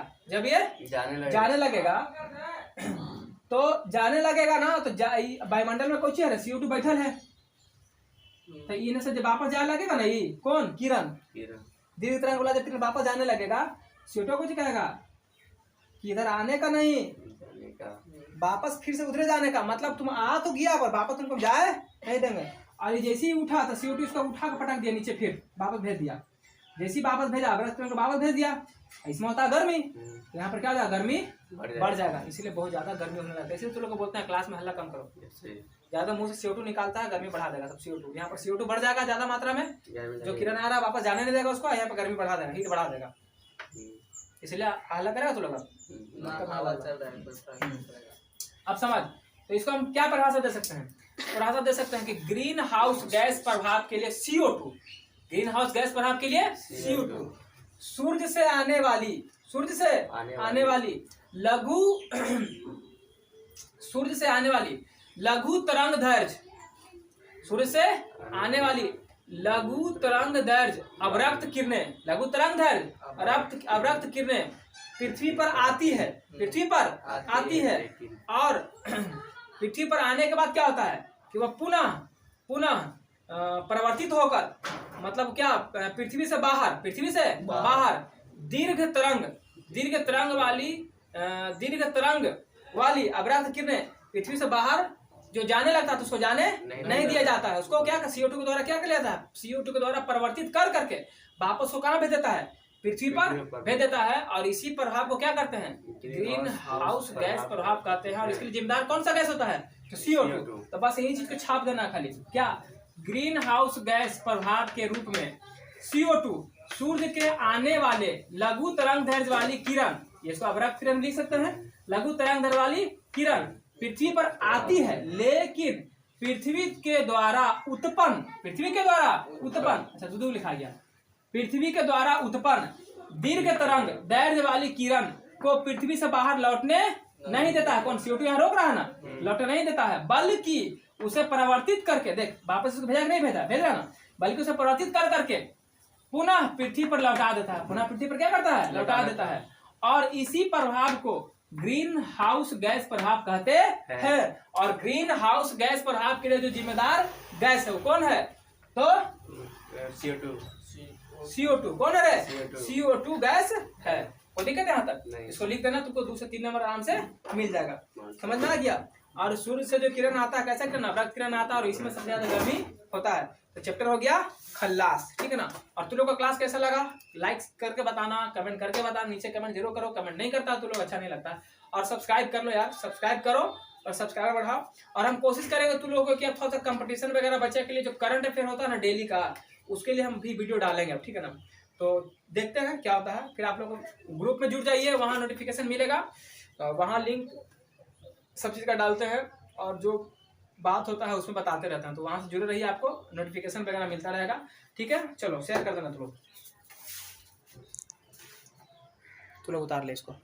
तो जाने लगेगा ना, तो वायुमंडल में कुछ है CO2 बैठल है, तो इन्हें से जब वापस जाने लगेगा ना, ये कौन किरण दीर्घ तरंग वाला, जब वापस जाने लगेगा CO2 कुछ कहेगा कि इधर आने का नहीं, वापस फिर से उधरे जाने का। मतलब तुम आ तो गया पर वापस तुमको जाए नहीं देंगे। और जैसे ही उठा तो CO2 इसको उठा के पटक दिया नीचे, फिर वापस भेज दिया। जैसे ही वापस भेजा वापस भेज दिया। इसमें होता है गर्मी, यहाँ पर क्या हो जाएगा, गर्मी बढ़ जाएगा, इसीलिए बहुत ज्यादा गर्मी होने लगता है। इसलिए तो लोग बोलते हैं क्लास में हल्ला कम करो, ज्यादा मुंह से CO2 निकालता है, गर्मी बढ़ा देगा। सब CO2 यहाँ पर CO2 बढ़ जाएगा ज्यादा मात्रा में, जो किरण आ रहा है वापस जाने नहीं देगा उसको, यहाँ पर गर्मी बढ़ा देगा, हीट बढ़ा देगा, इसलिए हल्ला करेगा तो लोग। अब समझ, तो इसको हम क्या परिभाषा दे सकते हैं? परिभाषा दे सकते हैं कि ग्रीन हाउस गैस प्रभाव के लिए CO2, ग्रीन हाउस गैस प्रभाव के लिए CO2 सूर्य से आने वाली लघु सूर्य से आने वाली लघु तरंग दैर्घ्य, सूर्य से आने वाली लघु तरंग दैर्घ्य अवरक्त किरणें, लघु तरंग दैर्घ्य अवरक्त किरणें पृथ्वी पर आती है, पृथ्वी पर आती है। और पृथ्वी पर आने के बाद क्या होता है कि वह पुनः परिवर्तित होकर, मतलब क्या, पृथ्वी से बाहर दीर्घ तरंग वाली अवरक्त किरणें पृथ्वी से बाहर जो जाने लगता है तो उसको जाने नहीं दिया जाता है। उसको क्या CO2 के द्वारा क्या कर लेता है, CO2 के द्वारा परिवर्तित कर करके वापस को कहाँ भेज देता है, पृथ्वी पर भेज देता है। और इसी प्रभाव को क्या करते हैं, ग्रीन हाउस गैस प्रभाव कहते हैं। और इसके लिए जिम्मेदार कौन सा गैस होता है, तो CO2। तो बस यही चीज को छाप देना खाली, क्या, ग्रीन हाउस गैस प्रभाव के रूप में CO2 सूर्य के आने वाले लघु तरंग दैर्घ्य वाली किरण, ये इसको अवरक्त किरण लिख सकते हैं, लघु तरंग दैर्घ्य वाली किरण पृथ्वी पर आती है, लेकिन पृथ्वी के द्वारा उत्पन्न, अच्छा दूध लिखा गया, पृथ्वी के द्वारा उत्पन्न दीर्घ तरंग दैर्घ्य वाली किरण को पृथ्वी से बाहर लौटने नहीं देता है। कौन, CO2 यहाँ रोक रहा है ना, लौटने नहीं देता है, बल्कि उसे परिवर्तित करके, देख वापस उसको भेजा कि नहीं भेज रहा ना, बल्कि उसे परिवर्तित कर करके पुनः पृथ्वी पर लौटा देता है, पुनः पृथ्वी पर क्या करता है, लौटा देता है। और इसी प्रभाव को ग्रीन हाउस गैस प्रभाव कहते हैं। और ग्रीन हाउस गैस प्रभाव के लिए जो जिम्मेदार गैस है वो कौन है, तो CO2 कौन है रे, CO2 गैस है। कोई दिक्कत है यहाँ तक, इसको लिख देना, तुमको 2 से 3 नंबर आराम से मिल जाएगा, समझ में आ गया। और सूर्य से जो किरण आता है, कैसा किरण, अवरक्त किरण आता है, और इसमें सबसे ज्यादा गर्मी होता है। तो चैप्टर हो गया खल्लास, ठीक है ना। और तुम लोग का क्लास कैसा लगा, लाइक करके बताना, कमेंट करके बताना, नीचे कमेंट जरूर करो, कमेंट नहीं करता तो लोग अच्छा नहीं लगता। और सब्सक्राइब कर लो यार, सब्सक्राइब करो और सब्सक्राइबर बढ़ाओ। और हम कोशिश करेंगे तुम लोगों को कि थोड़ा सा कंपटीशन वगैरह बच्चे के लिए जो करंट अफेयर होता है ना डेली का, उसके लिए हम भी वीडियो डालेंगे अब, ठीक है ना। तो देखते हैं क्या होता है। फिर आप लोग ग्रुप में जुड़ जाइए, वहाँ नोटिफिकेशन मिलेगा, वहाँ लिंक सब चीज़ का डालते हैं, और जो बात होता है उसमें बताते रहते हैं। तो वहाँ से जुड़े रहिए, आपको नोटिफिकेशन वगैरह मिलता रहेगा, ठीक है। चलो शेयर कर देना तुम लोग उतार ले इसको।